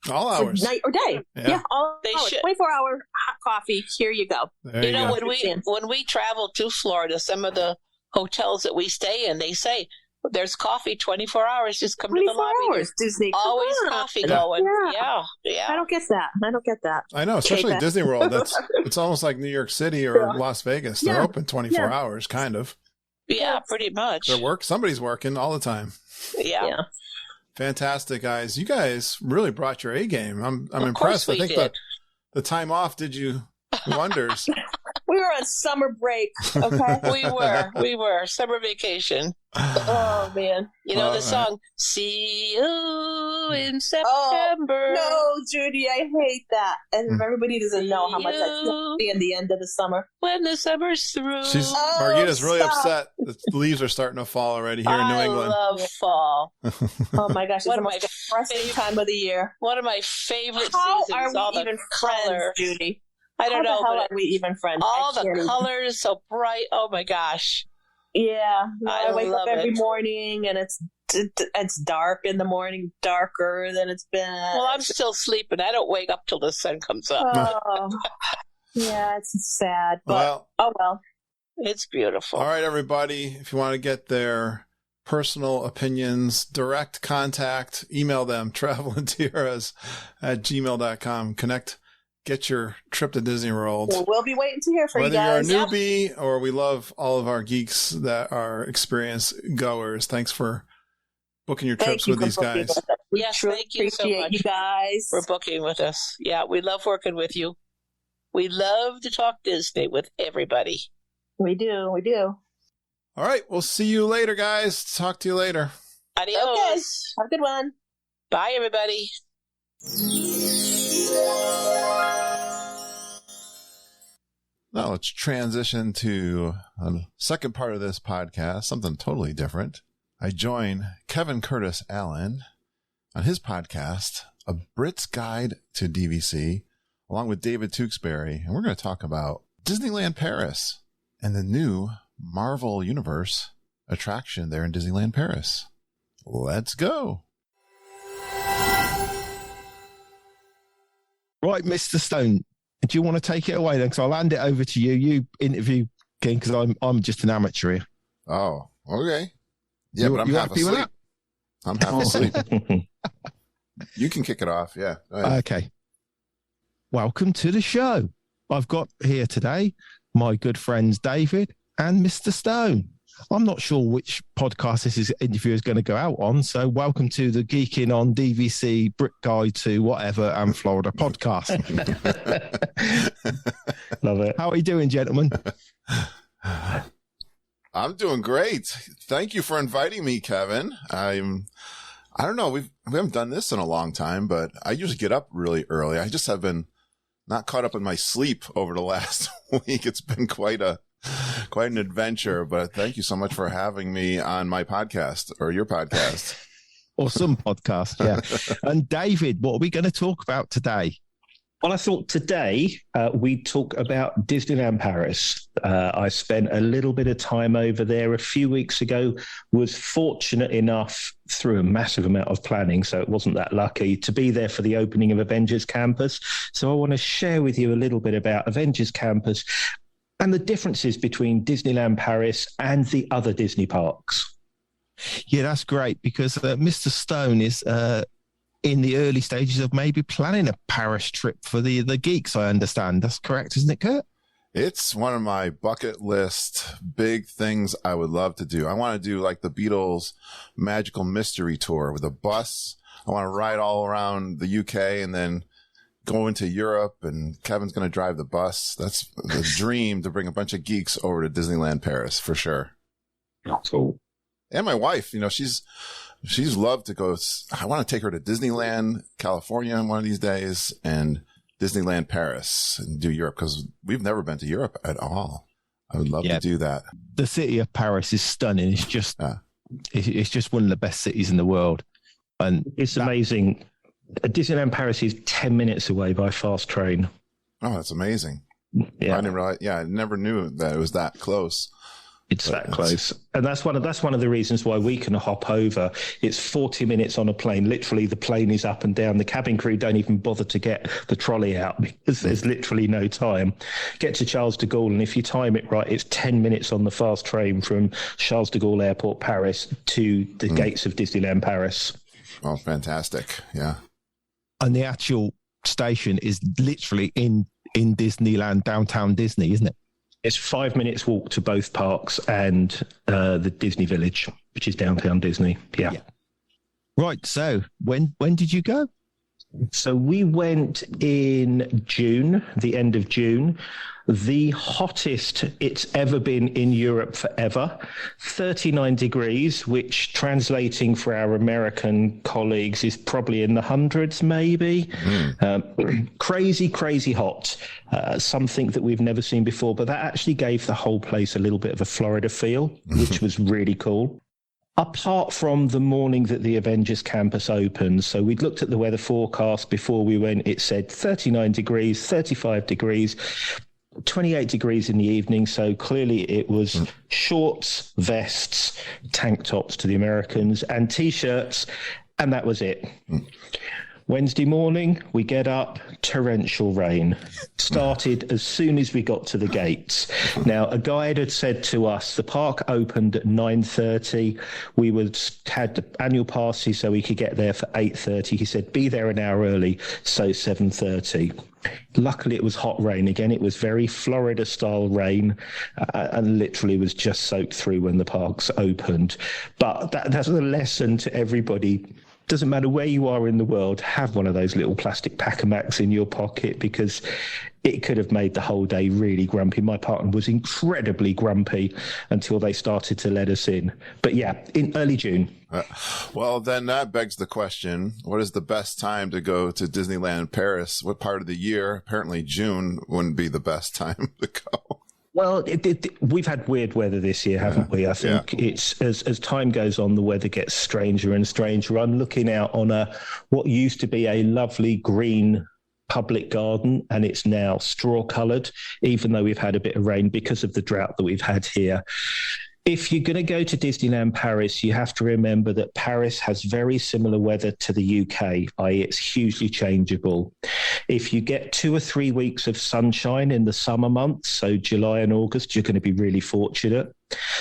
Speaker 6: All hours.
Speaker 2: Night or day. Yeah, all
Speaker 7: They
Speaker 2: hours.
Speaker 7: should.
Speaker 2: 24-hour hot coffee. Here you go.
Speaker 6: There
Speaker 7: You know,
Speaker 6: go.
Speaker 7: when we travel to Florida, some of the hotels that we stay in, they say there's coffee 24 hours. Just come to the
Speaker 2: 24
Speaker 7: lobby.
Speaker 2: hours, Disney. Come
Speaker 7: Always
Speaker 2: on.
Speaker 7: coffee
Speaker 6: Yeah.
Speaker 7: going.
Speaker 2: Yeah.
Speaker 7: Yeah.
Speaker 2: I don't get that.
Speaker 6: I know, especially
Speaker 2: Okay,
Speaker 6: Disney World. It's almost like New York City or Las Vegas. They're
Speaker 2: Yeah.
Speaker 6: open 24 hours, kind of.
Speaker 7: Yeah, pretty much.
Speaker 6: Somebody's working all the time.
Speaker 7: Yeah.
Speaker 6: Fantastic, guys. You guys really brought your A game. I'm
Speaker 7: Of
Speaker 6: impressed.
Speaker 7: course
Speaker 6: I
Speaker 7: we
Speaker 6: think
Speaker 7: did.
Speaker 6: the time off did you wonders.
Speaker 2: We were on summer break, okay?
Speaker 7: We were. Summer vacation.
Speaker 2: Oh, man.
Speaker 7: You know the
Speaker 6: All
Speaker 7: song, See You in September.
Speaker 2: No, Judy, I hate that. And everybody doesn't know how much I feel in the end of the summer.
Speaker 7: When the summer's through.
Speaker 6: Margita's really
Speaker 2: stop.
Speaker 6: upset. The leaves are starting to fall already here in New England.
Speaker 7: I love fall.
Speaker 2: Oh, my gosh. It's
Speaker 7: One
Speaker 2: the
Speaker 7: of
Speaker 2: most
Speaker 7: my
Speaker 2: depressing
Speaker 7: favorite-
Speaker 2: time of the year.
Speaker 7: One of my favorite
Speaker 2: How
Speaker 7: seasons.
Speaker 2: are
Speaker 7: all
Speaker 2: we
Speaker 7: the
Speaker 2: even
Speaker 7: color.
Speaker 2: friends, Judy?
Speaker 7: I don't know,
Speaker 2: How the hell
Speaker 7: but
Speaker 2: are we even friends?
Speaker 7: all
Speaker 2: I
Speaker 7: the
Speaker 2: can't even-
Speaker 7: colors so bright. Oh my gosh.
Speaker 2: Yeah.
Speaker 7: I
Speaker 2: I wake
Speaker 7: love
Speaker 2: up every
Speaker 7: it.
Speaker 2: morning and it's dark in the morning, darker than it's been.
Speaker 7: Well, I'm still sleeping. I don't wake up till the sun comes up.
Speaker 2: Oh, yeah, it's sad, but
Speaker 6: Well,
Speaker 2: oh well.
Speaker 7: It's beautiful.
Speaker 6: all right, everybody. If you want to get their personal opinions, direct contact, email them, travelintiaras@gmail.com. Get your trip to Disney World.
Speaker 2: Well, we'll be waiting to hear from
Speaker 6: Whether
Speaker 2: you
Speaker 6: you're a
Speaker 2: guys.
Speaker 6: newbie or we love all of our geeks that are experienced goers, thanks for booking your trips with these guys.
Speaker 2: with us. We
Speaker 7: Yes,
Speaker 2: truly
Speaker 7: thank you so
Speaker 2: appreciate
Speaker 7: much
Speaker 2: you guys.
Speaker 7: for booking with us. Yeah, we love working with you. We love to talk Disney with everybody.
Speaker 2: We do.
Speaker 6: All right, we'll see you later, guys. Talk to you later.
Speaker 7: Adios.
Speaker 2: Okay. Have a good one.
Speaker 7: Bye, everybody.
Speaker 6: Now let's transition to the second part of this podcast, something totally different. I join Kevin Curtis Allen on his podcast, A Brit's Guide to DVC, along with David Tewksbury, and we're going to talk about Disneyland Paris and the new Marvel Universe attraction there in Disneyland Paris. Let's go.
Speaker 4: Right, Mr. Stone, do you want to take it away then? Because I'll hand it over to you. You interview King because I'm just an amateur here.
Speaker 6: Oh, okay. Yeah, but I'm
Speaker 4: You
Speaker 6: half
Speaker 4: happy with
Speaker 6: asleep. I'm half asleep.
Speaker 4: that?
Speaker 6: You can kick it off. Yeah. Go ahead.
Speaker 4: Okay. Welcome to the show. I've got here today my good friends David and Mr. Stone. I'm not sure which podcast this interview is going to go out on, so welcome to the Geeking on DVC, Brit Guide to whatever, and Florida podcast.
Speaker 8: Love it.
Speaker 4: How are you doing, gentlemen?
Speaker 6: I'm doing great. Thank you for inviting me, Kevin. I don't know. We haven't done this in a long time, but I usually get up really early. I just have been not caught up in my sleep over the last week. It's been quite an adventure, but thank you so much for having me on my podcast or your podcast.
Speaker 4: Or some podcast, yeah. And David, what are we going to talk about today?
Speaker 8: Well, I thought today we'd talk about Disneyland Paris. I spent a little bit of time over there a few weeks ago, was fortunate enough through a massive amount of planning, so it wasn't that lucky, to be there for the opening of Avengers Campus. So I want to share with you a little bit about Avengers Campus and the differences between Disneyland Paris and the other Disney parks.
Speaker 4: Yeah, that's great because Mr. Stone is in the early stages of maybe planning a Paris trip for the geeks, I understand. That's correct, isn't it, Kurt?
Speaker 6: It's one of my bucket list big things I would love to do. I want to do like the Beatles Magical Mystery Tour with a bus. I want to ride all around the UK and then go into Europe, and Kevin's going to drive the bus. That's the dream, to bring a bunch of geeks over to Disneyland Paris for sure.
Speaker 8: Cool.
Speaker 6: And my wife, she's loved to go. I want to take her to Disneyland, California one of these days, and Disneyland Paris and do Europe, because we've never been to Europe at all. I would love to do that.
Speaker 4: The city of Paris is stunning. It's just, it's just one of the best cities in the world. And
Speaker 8: It's amazing. Disneyland Paris is 10 minutes away by fast train.
Speaker 6: Oh, that's amazing.
Speaker 8: Yeah.
Speaker 6: I didn't realize. Yeah, I never knew that it was that close.
Speaker 8: It's that close. And that's one of the reasons why we can hop over. It's 40 minutes on a plane. Literally, the plane is up and down. The cabin crew don't even bother to get the trolley out because there's literally no time. Get to Charles de Gaulle, and if you time it right, it's 10 minutes on the fast train from Charles de Gaulle Airport, Paris, to the gates of Disneyland Paris.
Speaker 9: Oh, fantastic. Yeah.
Speaker 4: And the actual station is literally in Disneyland, downtown Disney, isn't it?
Speaker 8: It's 5 minutes walk to both parks and the Disney Village, which is downtown Disney. Yeah.
Speaker 4: Right. So when did you go?
Speaker 8: So we went in June, the end of June, the hottest it's ever been in Europe forever, 39 degrees, which translating for our American colleagues is probably in the hundreds, maybe. Crazy hot, something that we've never seen before. But that actually gave the whole place a little bit of a Florida feel, which was really cool. Apart from the morning that the Avengers campus opened, so we'd looked at the weather forecast before we went, it said 39 degrees, 35 degrees, 28 degrees in the evening, so clearly it was shorts, vests, tank tops to the Americans, and T-shirts, and that was it. Wednesday morning, we get up, torrential rain. Started as soon as we got to the gates. Now, a guide had said to us, the park opened at 9:30. We had the annual passes so we could get there for 8:30. He said, be there an hour early, so 7:30. Luckily, it was hot rain again. It was very Florida-style rain and literally was just soaked through when the parks opened. But that's a lesson to everybody. Doesn't matter where you are in the world, have one of those little plastic Pack-A-Macs in your pocket because it could have made the whole day really grumpy. My partner was incredibly grumpy until they started to let us in. But yeah, in early June.
Speaker 9: Well, then that begs the question, what is the best time to go to Disneyland Paris? What part of the year? Apparently June wouldn't be the best time to go.
Speaker 8: Well, we've had weird weather this year, haven't we? I think it's as time goes on, the weather gets stranger and stranger. I'm looking out on what used to be a lovely green public garden, and it's now straw-coloured, even though we've had a bit of rain because of the drought that we've had here. If you're going to go to Disneyland Paris, you have to remember that Paris has very similar weather to the UK, i.e. it's hugely changeable. If you get 2 or 3 weeks of sunshine in the summer months, so July and August, you're going to be really fortunate.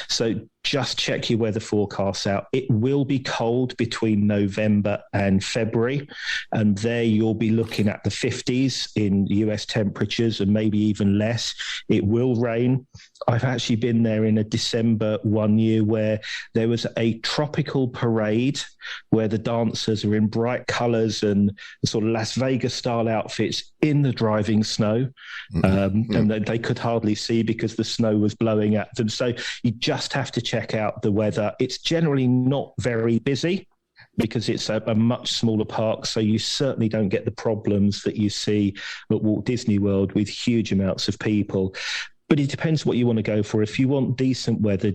Speaker 8: So just check your weather forecasts out. It will be cold between November and February, and there you'll be looking at the 50s in US temperatures and maybe even less. It will rain. I've actually been there in a December one year where there was a tropical parade where the dancers are in bright colours and sort of Las Vegas style outfits in the driving snow. And they could hardly see because the snow was blowing at them. So you just have to check out the weather. It's generally not very busy because it's a much smaller park, so you certainly don't get the problems that you see at Walt Disney World with huge amounts of people. But it depends what you want to go for. If you want decent weather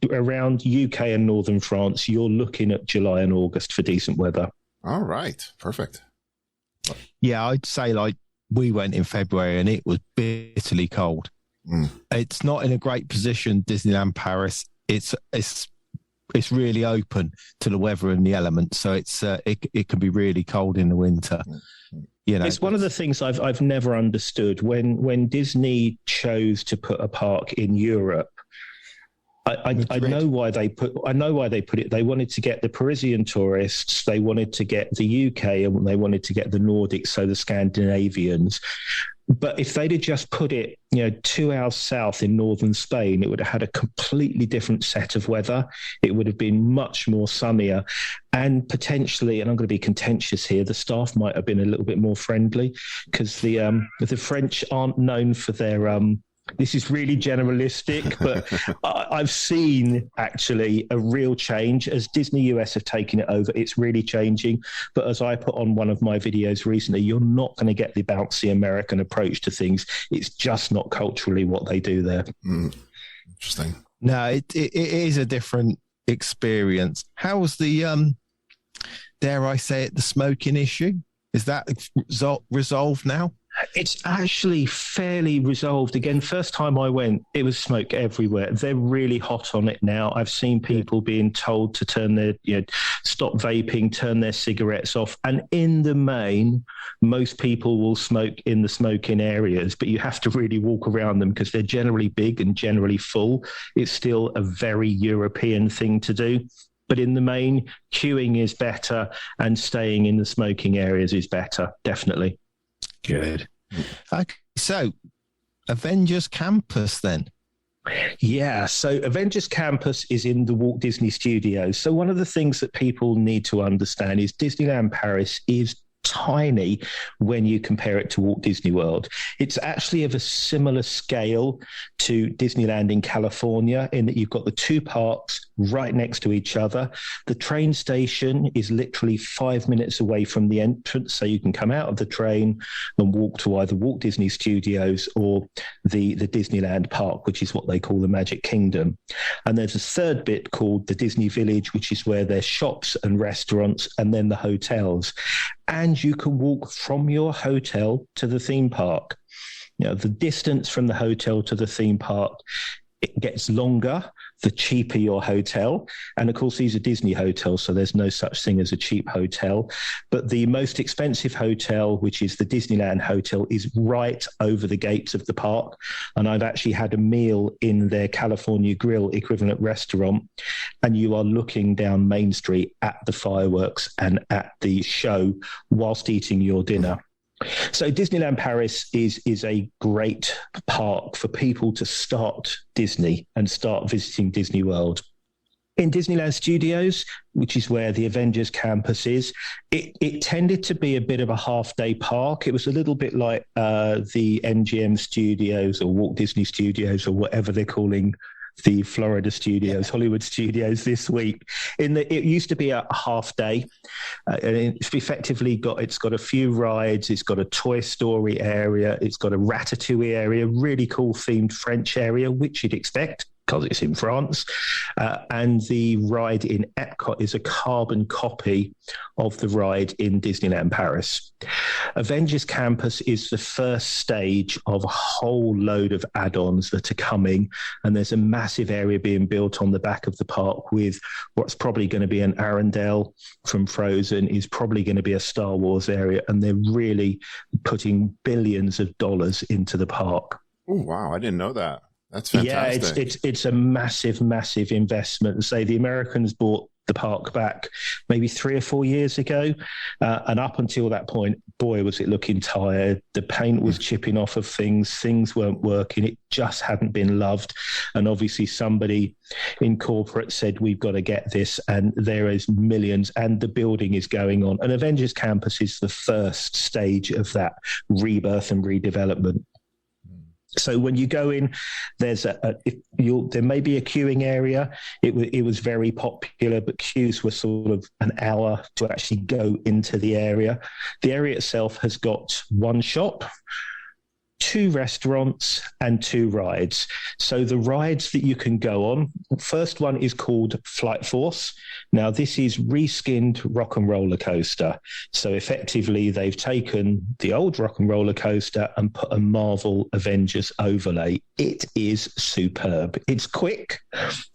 Speaker 8: around UK and northern France, you're looking at July and August for decent weather.
Speaker 9: All right. Perfect.
Speaker 4: Yeah, I'd say we went in February and it was bitterly cold. It's not in a great position, Disneyland Paris. It's really open to the weather and the elements, so it can be really cold in the winter. You know,
Speaker 8: it's one of the things I've never understood when Disney chose to put a park in Europe. I know why they put it. They wanted to get the Parisian tourists, they wanted to get the UK, and they wanted to get the Nordics, so the Scandinavians. But if they'd have just put it, 2 hours south in northern Spain, it would have had a completely different set of weather. It would have been much more sunnier, and potentially, and I'm going to be contentious here, the staff might have been a little bit more friendly because the French aren't known for their this is really generalistic, but I've seen actually a real change. As Disney US have taken it over, it's really changing. But as I put on one of my videos recently, you're not going to get the bouncy American approach to things. It's just not culturally what they do there.
Speaker 9: Interesting.
Speaker 4: No, it is a different experience. How's the, dare I say it, the smoking issue? Is that resolved now?
Speaker 8: It's actually fairly resolved. Again, first time I went, it was smoke everywhere. They're really hot on it now. I've seen people being told to turn their, stop vaping, turn their cigarettes off. And in the main, most people will smoke in the smoking areas, but you have to really walk around them because they're generally big and generally full. It's still a very European thing to do. But in the main, queuing is better and staying in the smoking areas is better, definitely.
Speaker 4: Good. Okay, so Avengers Campus then.
Speaker 8: Yeah, so Avengers Campus is in the Walt Disney Studios. So one of the things that people need to understand is Disneyland Paris is tiny when you compare it to Walt Disney World. It's actually of a similar scale to Disneyland in California in that you've got the two parks right next to each other. The train station is literally 5 minutes away from the entrance, so you can come out of the train and walk to either Walt Disney Studios or the Disneyland Park, which is what they call the Magic Kingdom. And there's a third bit called the Disney Village, which is where there's shops and restaurants and then the hotels. And you can walk from your hotel to the theme park. The distance from the hotel to the theme park, it gets longer the cheaper your hotel. And of course, these are Disney hotels, so there's no such thing as a cheap hotel. But the most expensive hotel, which is the Disneyland Hotel, is right over the gates of the park. And I've actually had a meal in their California Grill equivalent restaurant. And you are looking down Main Street at the fireworks and at the show whilst eating your dinner. So Disneyland Paris is a great park for people to start Disney and start visiting Disney World. In Disneyland Studios, which is where the Avengers Campus is, it tended to be a bit of a half-day park. It was a little bit like the MGM Studios or Walt Disney Studios or whatever they're calling the Florida studios, Hollywood studios this week. It used to be a half day. It's effectively it's got a few rides. It's got a Toy Story area. It's got a Ratatouille area, really cool themed French area, which you'd expect because it's in France. And the ride in Epcot is a carbon copy of the ride in Disneyland Paris. Avengers Campus is the first stage of a whole load of add-ons that are coming, and there's a massive area being built on the back of the park with what's probably going to be an Arendelle from Frozen, is probably going to be a Star Wars area, and they're really putting billions of dollars into the park.
Speaker 9: Oh, wow. I didn't know that. That's fantastic.
Speaker 8: Yeah, it's a massive, massive investment. Say the Americans bought the park back maybe 3 or 4 years ago. And up until that point, boy, was it looking tired. The paint was chipping off of things. Things weren't working. It just hadn't been loved. And obviously somebody in corporate said, we've got to get this. And there is millions and the building is going on. And Avengers Campus is the first stage of that rebirth and redevelopment. So when you go in, there's there may be a queuing area. It was very popular, but queues were sort of an hour to actually go into the area. The area itself has got one shop, 2 restaurants and 2 rides. So the rides that you can go on, the first one is called Flight Force. Now, this is reskinned Rock and Roller Coaster. So effectively, they've taken the old Rock and Roller Coaster and put a Marvel Avengers overlay. It is superb. It's quick,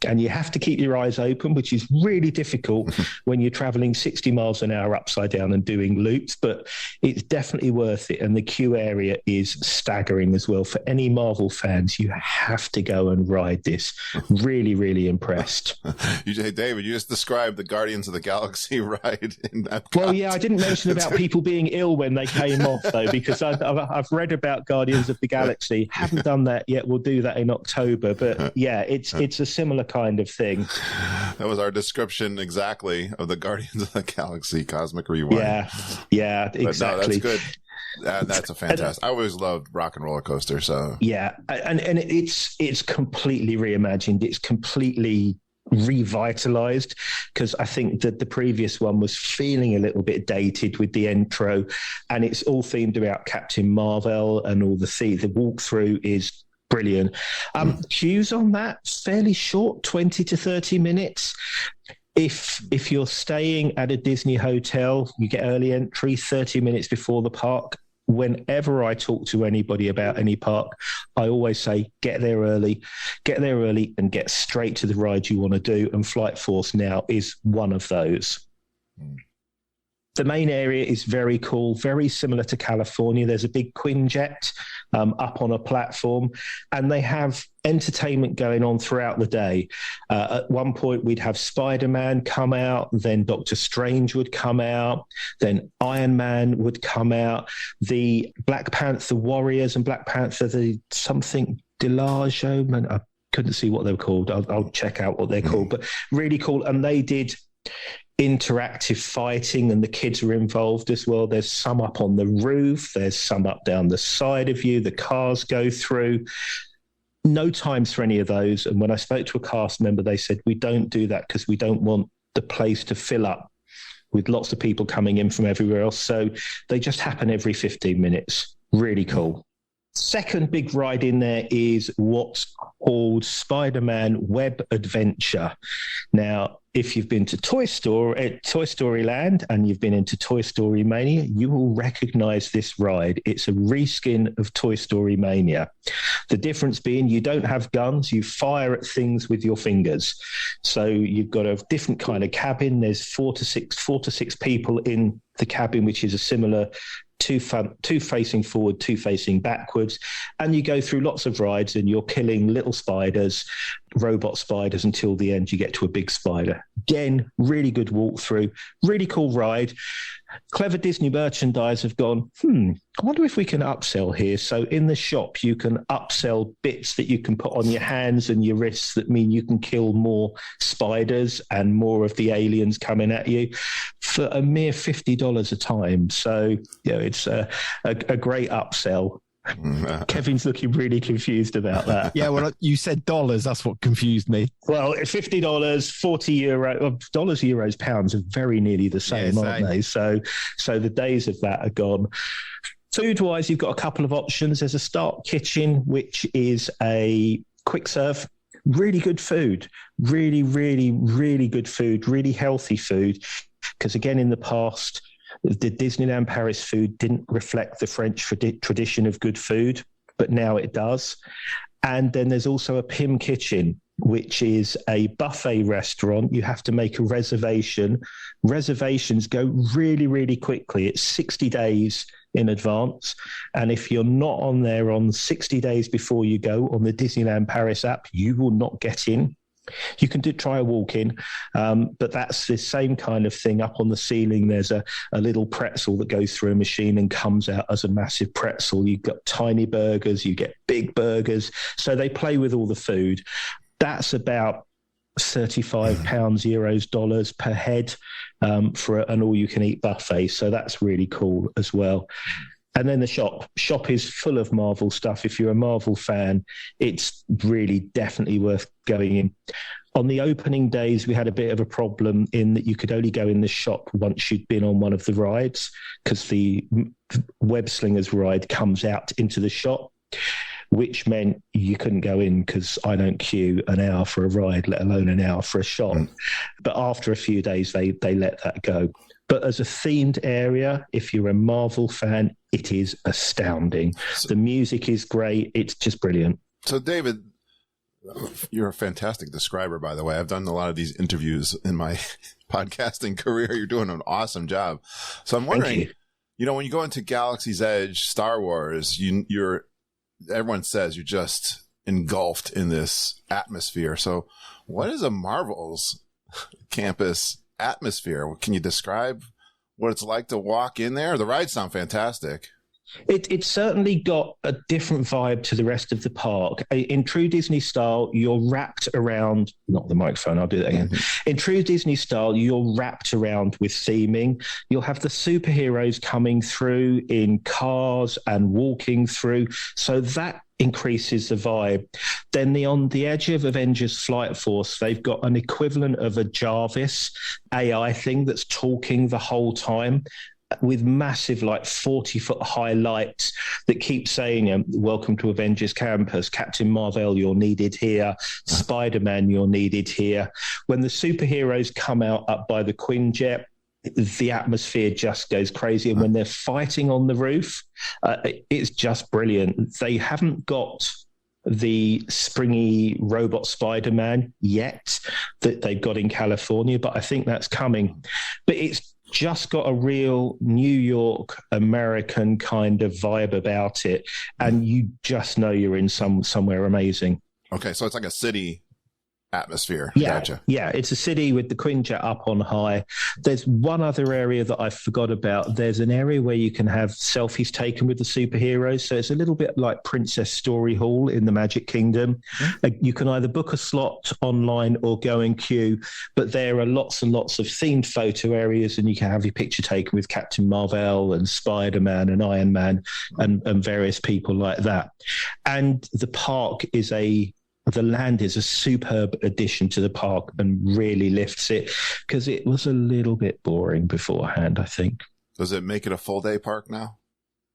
Speaker 8: and you have to keep your eyes open, which is really difficult when you're traveling 60 miles an hour upside down and doing loops, but it's definitely worth it. And the queue area is staggering as well. For any Marvel fans, you have to go and ride this. Really, really impressed.
Speaker 9: David, you just described the Guardians of the Galaxy ride in Epcot.
Speaker 8: Well, yeah, I didn't mention about people being ill when they came off, though, because I've read about Guardians of the Galaxy. Haven't done that yet. We'll do that in October. But yeah, it's a similar kind of thing.
Speaker 9: That was our description exactly of the Guardians of the Galaxy Cosmic Rewind.
Speaker 8: Yeah, exactly.
Speaker 9: No, that's good. That's a fantastic. I always loved Rock and Roller Coaster. So
Speaker 8: yeah, and it's completely reimagined. It's completely revitalized, because I think that the previous one was feeling a little bit dated with the intro, and it's all themed about Captain Marvel, and all the walkthrough is brilliant. Queues on that fairly short, 20 to 30 minutes. If you're staying at a Disney hotel, you get early entry 30 minutes before the park. whenever I talk to anybody about any park, I always say, get there early and get straight to the ride you want to do. And Flight Force now is one of those. The main area is very cool, very similar to California. There's a big Quinjet up on a platform, and they have entertainment going on throughout the day. At one point, we'd have Spider-Man come out, then Doctor Strange would come out, then Iron Man would come out, the Black Panther Warriors and Black Panther, the something Delagio, man, I couldn't see what they were called. I'll check out what they're called, but really cool. And they did interactive fighting, and the kids were involved as well. There's some up on the roof, there's some up down the side of you, the cars go through. No times for any of those. And when I spoke to a cast member, they said, we don't do that because we don't want the place to fill up with lots of people coming in from everywhere else. So they just happen every 15 minutes. Really cool. Second big ride in there is what's called Spider-Man Web Adventure. Now, if you've been to Toy Story Land and you've been into Toy Story Mania, you will recognize this ride. It's a reskin of Toy Story Mania. The difference being you don't have guns, you fire at things with your fingers. So you've got a different kind of cabin. There's four to six people in the cabin, which is a similar two facing forward, two facing backwards, and you go through lots of rides and you're killing little spiders, robot spiders, until the end you get to a big spider. Again, really good walkthrough, really cool ride. Clever Disney merchandise have gone, I wonder if we can upsell here. So in the shop, you can upsell bits that you can put on your hands and your wrists that mean you can kill more spiders and more of the aliens coming at you for a mere $50 a time. So, it's a great upsell. Kevin's looking really confused about that.
Speaker 4: Yeah, well, you said dollars. That's what confused me.
Speaker 8: Well, $50, €40, dollars, euros, pounds are very nearly the same, aren't they? So the days of that are gone. Food-wise, you've got a couple of options. There's a Start Kitchen, which is a quick serve. Really good food. Really, really, really good food. Really healthy food. Because again, in the past, the Disneyland Paris food didn't reflect the French tradition of good food, but now it does. And then there's also a Pim Kitchen, which is a buffet restaurant. You have to make a reservation. Reservations go really, really quickly. It's 60 days in advance. And if you're not on there on 60 days before you go on the Disneyland Paris app, you will not get in. You can try a walk-in, but that's the same kind of thing. Up on the ceiling, there's a little pretzel that goes through a machine and comes out as a massive pretzel. You've got tiny burgers, you get big burgers. So they play with all the food. That's about £35, euros, dollars per head for an all-you-can-eat buffet. So that's really cool as well. And then the shop is full of Marvel stuff. If you're a Marvel fan, it's really definitely worth going in. On the opening days, we had a bit of a problem in that you could only go in the shop once you'd been on one of the rides, because the Web Slingers ride comes out into the shop, which meant you couldn't go in because I don't queue an hour for a ride, let alone an hour for a shop. But after a few days, they let that go. But as a themed area, if you're a Marvel fan, it is astounding. The music is great. It's just brilliant.
Speaker 9: So, David, you're a fantastic describer, by the way. I've done a lot of these interviews in my podcasting career. You're doing an awesome job. So I'm wondering, when you go into Galaxy's Edge, Star Wars, everyone says you're just engulfed in this atmosphere. So what is a Marvel's campus atmosphere? Can you describe what it's like to walk in there? The rides sound fantastic.
Speaker 8: It's certainly got a different vibe to the rest of the park. In true Disney style, you're wrapped around, not the microphone, I'll do that again. In true Disney style, you're wrapped around with theming. You'll have the superheroes coming through in cars and walking through. So that increases the vibe. Then on the edge of Avengers Flight Force, they've got an equivalent of a Jarvis AI thing that's talking the whole time, with massive 40-foot high lights that keep saying, welcome to Avengers Campus, Captain Marvel, you're needed here, Spider-Man, you're needed here. When the superheroes come out up by the Quinjet, the atmosphere just goes crazy. And when they're fighting on the roof, it's just brilliant. They haven't got the springy robot Spider-Man yet that they've got in California, but I think that's coming. But it's just got a real New York American kind of vibe about it, and you just know you're in somewhere amazing.
Speaker 9: Okay, so it's like a city atmosphere.
Speaker 8: Yeah,
Speaker 9: Gotcha.
Speaker 8: yeah, it's a city with the Quinjet up on high. There's one other area that I forgot about. There's an area where you can have selfies taken with the superheroes. So it's a little bit like Princess Story Hall in the Magic Kingdom. You can either book a slot online or go in queue, but there are lots and lots of themed photo areas, and you can have your picture taken with Captain Marvel and Spider-Man and Iron Man and various people like that. And the park is the land is a superb addition to the park and really lifts it, because it was a little bit boring beforehand, I think.
Speaker 9: Does it make it a full day park now?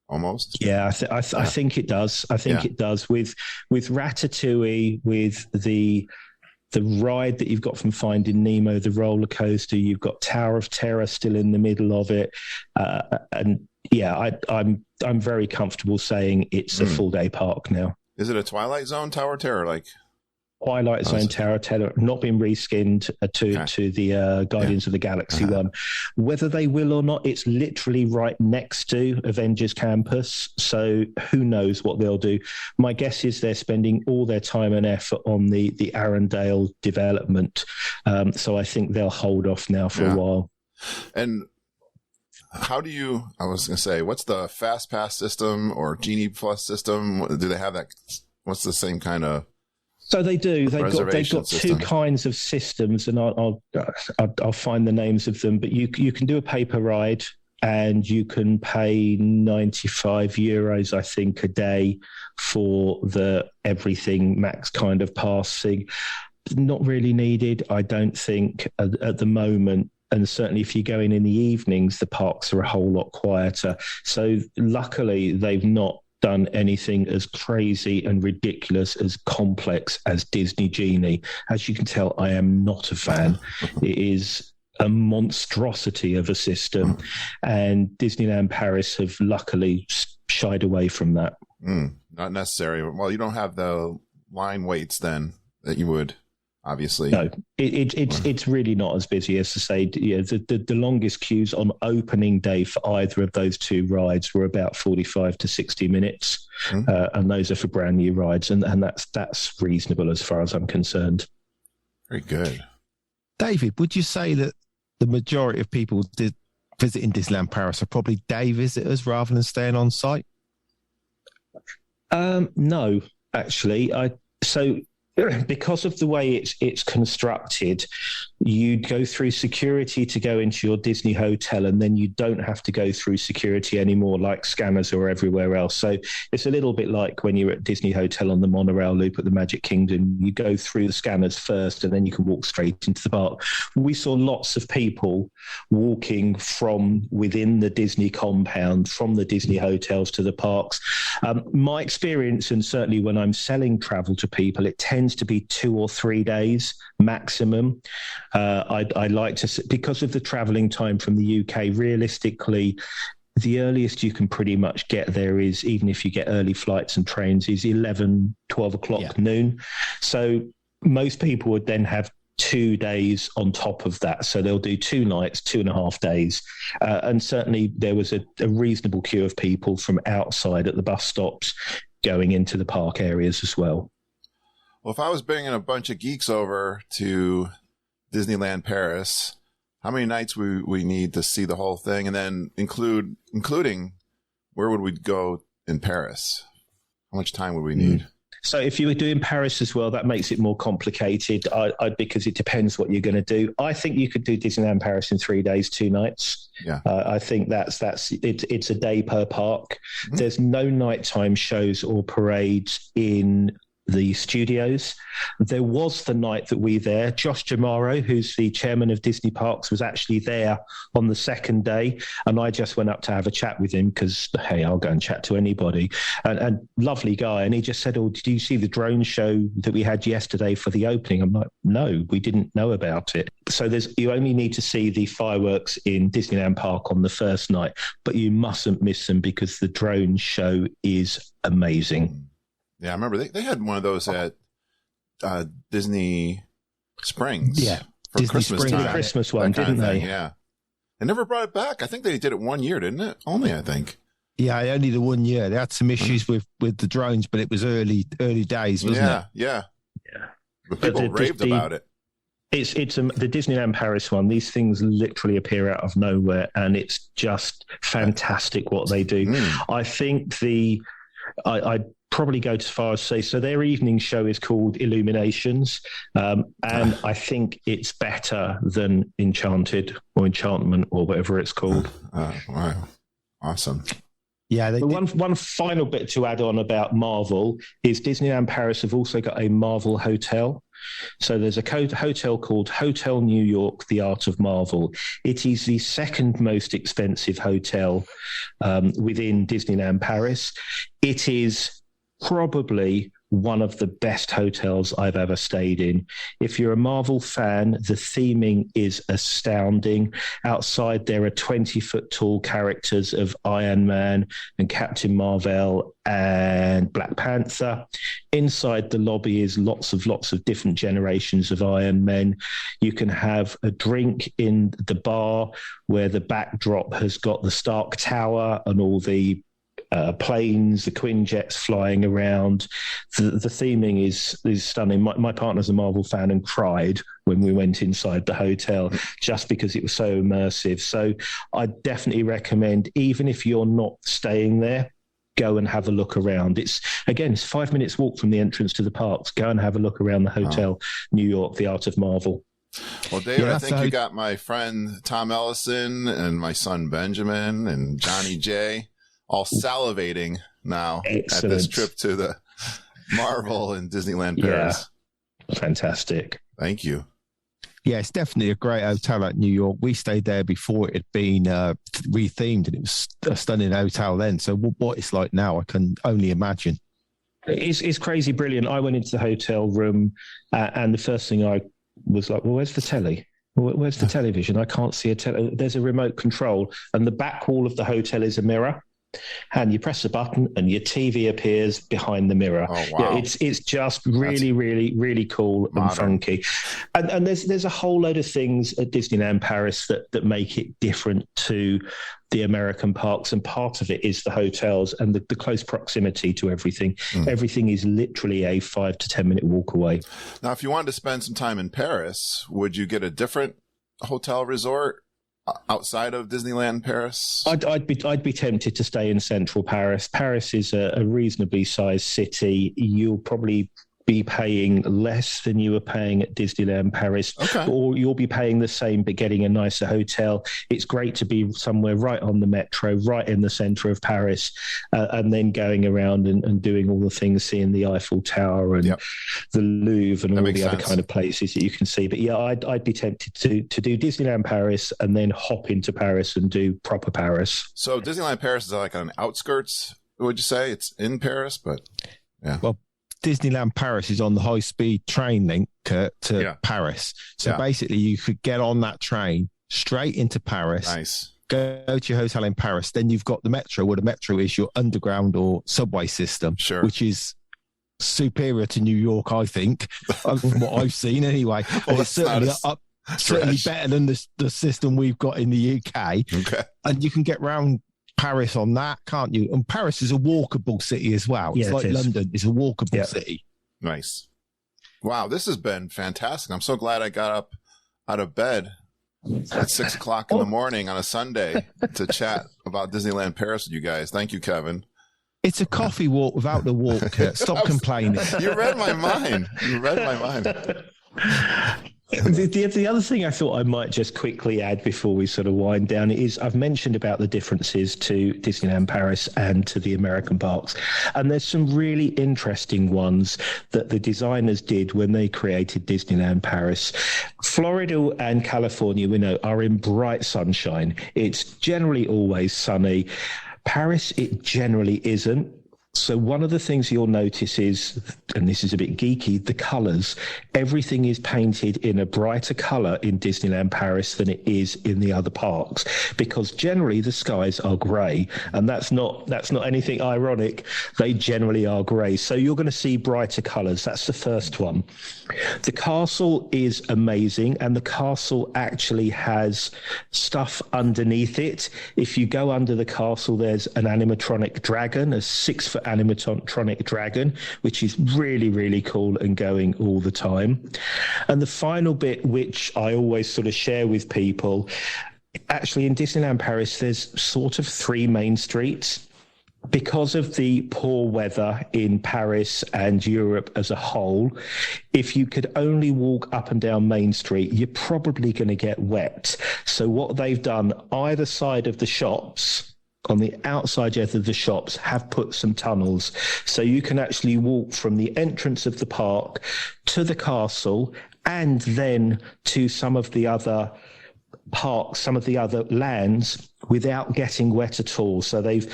Speaker 9: Almost?
Speaker 8: Yeah, I think it does. I think it does. With Ratatouille, with the ride that you've got from Finding Nemo, the roller coaster, you've got Tower of Terror still in the middle of it. And yeah, I'm very comfortable saying it's a full day park now.
Speaker 9: Is it a Twilight Zone Tower of Terror? Like
Speaker 8: Twilight Zone Tower of Terror, not been reskinned to the Guardians of the Galaxy one. Whether they will or not, it's literally right next to Avengers Campus. So who knows what they'll do. My guess is they're spending all their time and effort on the Arendelle development. So I think they'll hold off now for a while.
Speaker 9: And how do you, I was going to say, what's the Fast Pass system or Genie Plus system? Do they have that? What's the same kind of?
Speaker 8: So they do. They've got
Speaker 9: system?
Speaker 8: two kinds of systems, and I'll find the names of them. But you can do a paper ride, and you can pay 95 euros, I think, a day for the everything max kind of passing. Not really needed, I don't think, at the moment. And certainly if you go in the evenings, the parks are a whole lot quieter. So luckily, they've not done anything as crazy and ridiculous as complex as Disney Genie. As you can tell, I am not a fan. It is a monstrosity of a system. And Disneyland Paris have luckily shied away from that.
Speaker 9: Not necessary. Well, you don't have the line waits then that you would. Obviously,
Speaker 8: no. It's really not as busy as to say. The longest queues on opening day for either of those two rides were about 45 to 60 minutes, and those are for brand new rides, and that's reasonable as far as I'm concerned.
Speaker 9: Very good,
Speaker 4: David. Would you say that the majority of people visiting Disneyland Paris are probably day visitors rather than staying on site?
Speaker 8: No, actually, because of the way it's constructed, you'd go through security to go into your Disney hotel, and then you don't have to go through security anymore like scanners or everywhere else. So it's a little bit like when you're at Disney Hotel on the monorail loop at the Magic Kingdom. You go through the scanners first, and then you can walk straight into the park. We saw lots of people walking from within the Disney compound, from the Disney hotels to the parks. My experience, and certainly when I'm selling travel to people, it tends to be 2 or 3 days maximum. I like to, because of the traveling time from the UK, realistically, the earliest you can pretty much get there is, even if you get early flights and trains, is 11, 12 o'clock noon. So most people would then have 2 days on top of that. So they'll do 2 nights, 2.5 days. And certainly there was a reasonable queue of people from outside at the bus stops going into the park areas as well.
Speaker 9: Well, if I was bringing a bunch of geeks over to Disneyland Paris, how many nights would we need to see the whole thing? And then including where would we go in Paris? How much time would we need?
Speaker 8: So if you were doing Paris as well, that makes it more complicated because it depends what you're going to do. I think you could do Disneyland Paris in 3 days, 2 nights.
Speaker 9: Yeah,
Speaker 8: I think it's a day per park. There's no nighttime shows or parades in the studios. There was the night that we there. Josh Jamaro, who's the chairman of Disney Parks, was actually there on the second day, and I just went up to have a chat with him because, hey, I'll go and chat to anybody. And lovely guy. And he just said, "Oh, did you see the drone show that we had yesterday for the opening?" I'm like, "No, we didn't know about it." So you only need to see the fireworks in Disneyland Park on the first night, but you mustn't miss them because the drone show is amazing.
Speaker 9: Yeah, I remember they had one of those at Disney Springs.
Speaker 4: Yeah,
Speaker 9: for
Speaker 4: Disney
Speaker 9: Christmas
Speaker 4: Springs.
Speaker 9: time.
Speaker 8: The Christmas one,
Speaker 9: That kind
Speaker 8: didn't
Speaker 9: of
Speaker 8: they?
Speaker 9: thing, yeah. They never brought it back. I think they did it 1 year, didn't it? Only, I think.
Speaker 4: Yeah, only the 1 year. They had some issues with the drones, but it was early days, wasn't it?
Speaker 9: Yeah. But
Speaker 8: But
Speaker 9: people raved about it.
Speaker 8: It's the Disneyland Paris one. These things literally appear out of nowhere, and it's just fantastic what they do. I think I'd probably go as far as say, so their evening show is called Illuminations, and I think it's better than Enchanted or Enchantment or whatever it's called.
Speaker 9: Wow. Awesome.
Speaker 4: Yeah.
Speaker 8: One final bit to add on about Marvel is Disneyland Paris have also got a Marvel hotel. So there's a hotel called Hotel New York, The Art of Marvel. It is the second most expensive hotel within Disneyland Paris. It is probably one of the best hotels I've ever stayed in. If you're a Marvel fan, the theming is astounding. Outside, there are 20-foot tall characters of Iron Man and Captain Marvel and Black Panther. Inside the lobby is lots of different generations of Iron Men. You can have a drink in the bar where the backdrop has got the Stark Tower and all the planes, the Quinjets flying around. The theming is stunning. My partner's a Marvel fan and cried when we went inside the hotel just because it was so immersive. So I definitely recommend, even if you're not staying there, go and have a look around. It's 5 minutes walk from the entrance to the parks. Go and have a look around the Hotel New York, The Art of Marvel.
Speaker 9: Well, David,
Speaker 4: Yeah,
Speaker 9: I think you got my friend Tom Ellison and my son Benjamin and Johnny J all salivating now at this trip to the Marvel and Disneyland Paris.
Speaker 8: Yeah. Fantastic.
Speaker 9: Thank you.
Speaker 4: Yeah, it's definitely a great hotel at New York. We stayed there before it had been rethemed, and it was a stunning hotel then. So what it's like now, I can only imagine.
Speaker 8: It's crazy brilliant. I went into the hotel room and the first thing I was like, well, where's the telly? Where's the television? I can't see a telly. There's a remote control, and the back wall of the hotel is a mirror. And you press a button and your TV appears behind the mirror.
Speaker 9: Oh, wow.
Speaker 8: Yeah, it's just really, really, really cool and funky. And there's a whole load of things at Disneyland Paris that make it different to the American parks. And part of it is the hotels and the close proximity to everything. Everything is literally a 5 to 10 minute walk away.
Speaker 9: Now, if you wanted to spend some time in Paris, would you get a different hotel resort outside of Disneyland Paris?
Speaker 8: I'd be tempted to stay in central Paris. Paris is a reasonably sized city. You'll probably be paying less than you were paying at Disneyland Paris, or you'll be paying the same but getting a nicer hotel. It's great to be somewhere right on the metro, right in the centre of Paris, and then going around and doing all the things, seeing the Eiffel Tower and the Louvre and all the other kind of places that you can see. But yeah, I'd be tempted to do Disneyland Paris and then hop into Paris and do proper Paris.
Speaker 9: So Disneyland Paris is like on the outskirts, would you say? It's in Paris, but yeah.
Speaker 4: Well, Disneyland Paris is on the high-speed train link to Paris. So basically you could get on that train straight into Paris, go to your hotel in Paris. Then you've got the metro, where the metro is your underground or subway system, which is superior to New York, I think, from what I've seen anyway.
Speaker 9: Well,
Speaker 4: it's certainly better than the system we've got in the UK.
Speaker 9: Okay.
Speaker 4: And you can get round Paris on that, can't you? And Paris is a walkable city as well. It's like London. It's a walkable city.
Speaker 9: Nice. Wow, this has been fantastic. I'm so glad I got up out of bed at 6 o'clock in the morning on a Sunday to chat about Disneyland Paris with you guys. Thank you, Kevin.
Speaker 4: It's a coffee walk without the walk. Stop complaining.
Speaker 9: You read my mind.
Speaker 8: The other thing I thought I might just quickly add before we sort of wind down is I've mentioned about the differences to Disneyland Paris and to the American parks. And there's some really interesting ones that the designers did when they created Disneyland Paris. Florida and California, we know, are in bright sunshine. It's generally always sunny. Paris, it generally isn't. So one of the things you'll notice is, and this is a bit geeky, the colours. Everything is painted in a brighter colour in Disneyland Paris than it is in the other parks, because generally the skies are grey, and that's not anything ironic. They generally are grey. So you're going to see brighter colours. That's the first one. The castle is amazing, and the castle actually has stuff underneath it. If you go under the castle, there's an animatronic dragon, a 6-foot animatronic dragon, which is really, really cool and going all the time. And the final bit, which I always sort of share with people, actually in Disneyland Paris, there's sort of 3 main streets. Because of the poor weather in Paris and Europe as a whole, if you could only walk up and down Main Street, you're probably going to get wet. So what they've done, either side of the shops, on the outside edge of the shops, have put some tunnels. So you can actually walk from the entrance of the park to the castle and then to some of the other parks, some of the other lands, without getting wet at all. So they've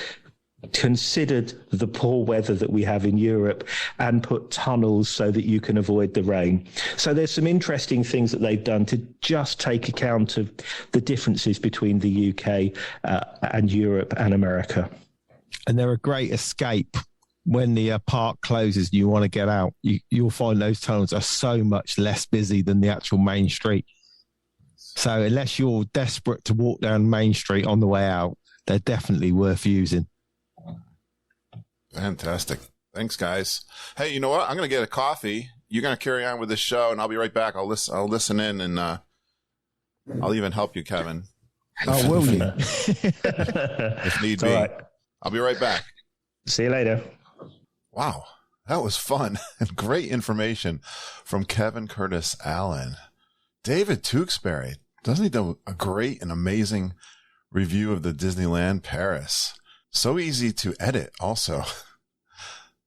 Speaker 8: considered the poor weather that we have in Europe and put tunnels so that you can avoid the rain. So there's some interesting things that they've done to just take account of the differences between the UK and Europe and America.
Speaker 4: And they're a great escape when the park closes and you want to get out. You'll find those tunnels are so much less busy than the actual main street. So unless you're desperate to walk down Main Street on the way out, they're definitely worth using.
Speaker 9: Fantastic. Thanks, guys. Hey, you know what? I'm going to get a coffee. You're going to carry on with this show, and I'll be right back. I'll listen in, and I'll even help you, Kevin.
Speaker 4: Oh, will you?
Speaker 9: If need be. Right. I'll be right back.
Speaker 8: See you later.
Speaker 9: Wow. That was fun and great information from Kevin Curtis Allen. David Tewksbury. Doesn't he do a great and amazing review of the Disneyland Paris? So easy to edit also.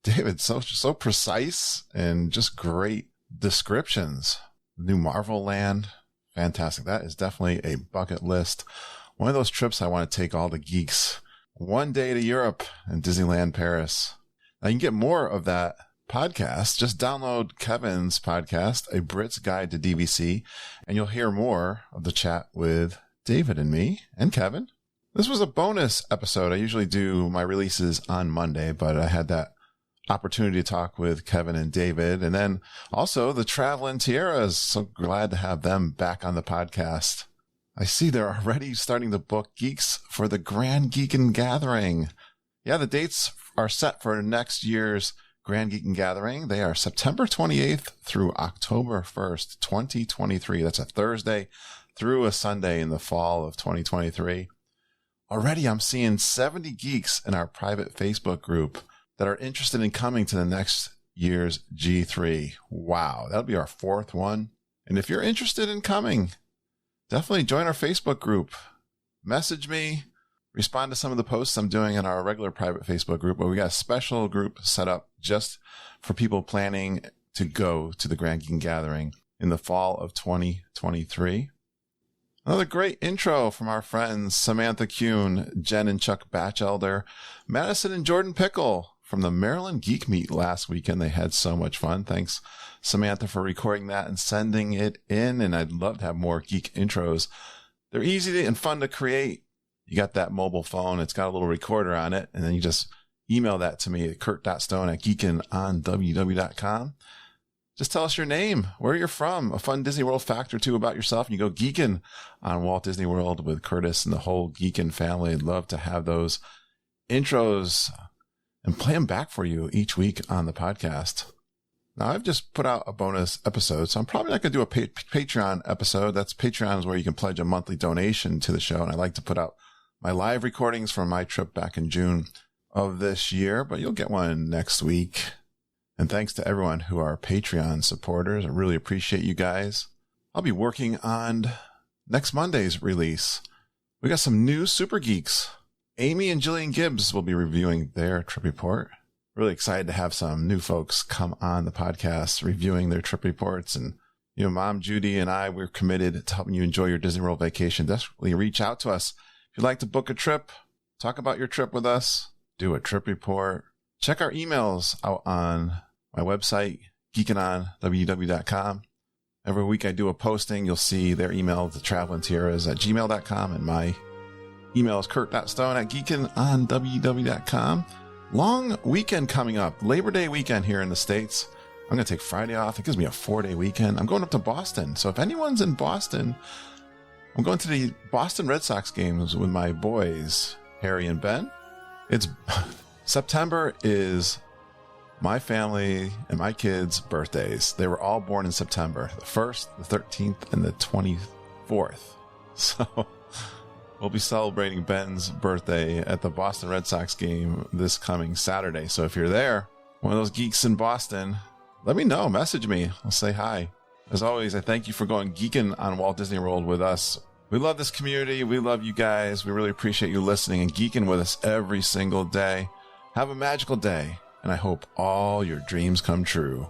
Speaker 9: David, so precise and just great descriptions. New Marvel Land, fantastic. That is definitely a bucket list. One of those trips I want to take all the geeks. One day to Europe and Disneyland Paris. Now you can get more of that podcast. Just download Kevin's podcast, A Brit's Guide to DVC, and you'll hear more of the chat with David and me and Kevin. This was a bonus episode. I usually do my releases on Monday, but I had that opportunity to talk with Kevin and David. And then also the Travelin Tiaras. So glad to have them back on the podcast. I see they're already starting to book geeks for the Grand Geekin' Gathering. Yeah, the dates are set for next year's Grand Geekin' Gathering. They are September 28th through October 1st, 2023. That's a Thursday through a Sunday in the fall of 2023. Already, I'm seeing 70 geeks in our private Facebook group that are interested in coming to the next year's G3. Wow, that'll be our 4th one. And if you're interested in coming, definitely join our Facebook group. Message me, respond to some of the posts I'm doing in our regular private Facebook group, but we got a special group set up just for people planning to go to the Grand Geekin' Gathering in the fall of 2023. Another great intro from our friends Samantha Kuhn, Jen and Chuck Batchelder, Madison and Jordan Pickle from the Maryland Geek Meet last weekend. They had so much fun. Thanks, Samantha, for recording that and sending it in. And I'd love to have more geek intros. They're easy and fun to create. You got that mobile phone. It's got a little recorder on it. And then you just email that to me at kurt.stone@geekinonww.com. Just tell us your name, where you're from, a fun Disney World fact or two about yourself, and you go geeking on Walt Disney World with Curtis and the whole Geekin' family. I'd love to have those intros and play them back for you each week on the podcast. Now, I've just put out a bonus episode, so I'm probably not going to do a Patreon episode. Patreon is where you can pledge a monthly donation to the show, and I like to put out my live recordings from my trip back in June of this year, but you'll get one next week. And thanks to everyone who are Patreon supporters. I really appreciate you guys. I'll be working on next Monday's release. We got some new Super Geeks. Amy and Jillian Gibbs will be reviewing their trip report. Really excited to have some new folks come on the podcast reviewing their trip reports. And, Mom, Judy, and I, we're committed to helping you enjoy your Disney World vacation. Definitely reach out to us. If you'd like to book a trip, talk about your trip with us, do a trip report, check our emails out on my website, geekinonww.com. Every week I do a posting. You'll see their email to travelintiaras@gmail.com, and my email is kurt.stone@geekinonww.com. Long weekend coming up, Labor Day weekend here in the States. I'm going to take Friday off. It gives me a 4-day weekend. I'm going up to Boston. So if anyone's in Boston, I'm going to the Boston Red Sox games with my boys, Harry and Ben. September is my family and my kids' birthdays. They were all born in September, the 1st, the 13th, and the 24th. So we'll be celebrating Ben's birthday at the Boston Red Sox game this coming Saturday. So if you're there, one of those geeks in Boston, let me know. Message me. I'll say hi. As always, I thank you for going geeking on Walt Disney World with us. We love this community. We love you guys. We really appreciate you listening and geeking with us every single day. Have a magical day, and I hope all your dreams come true.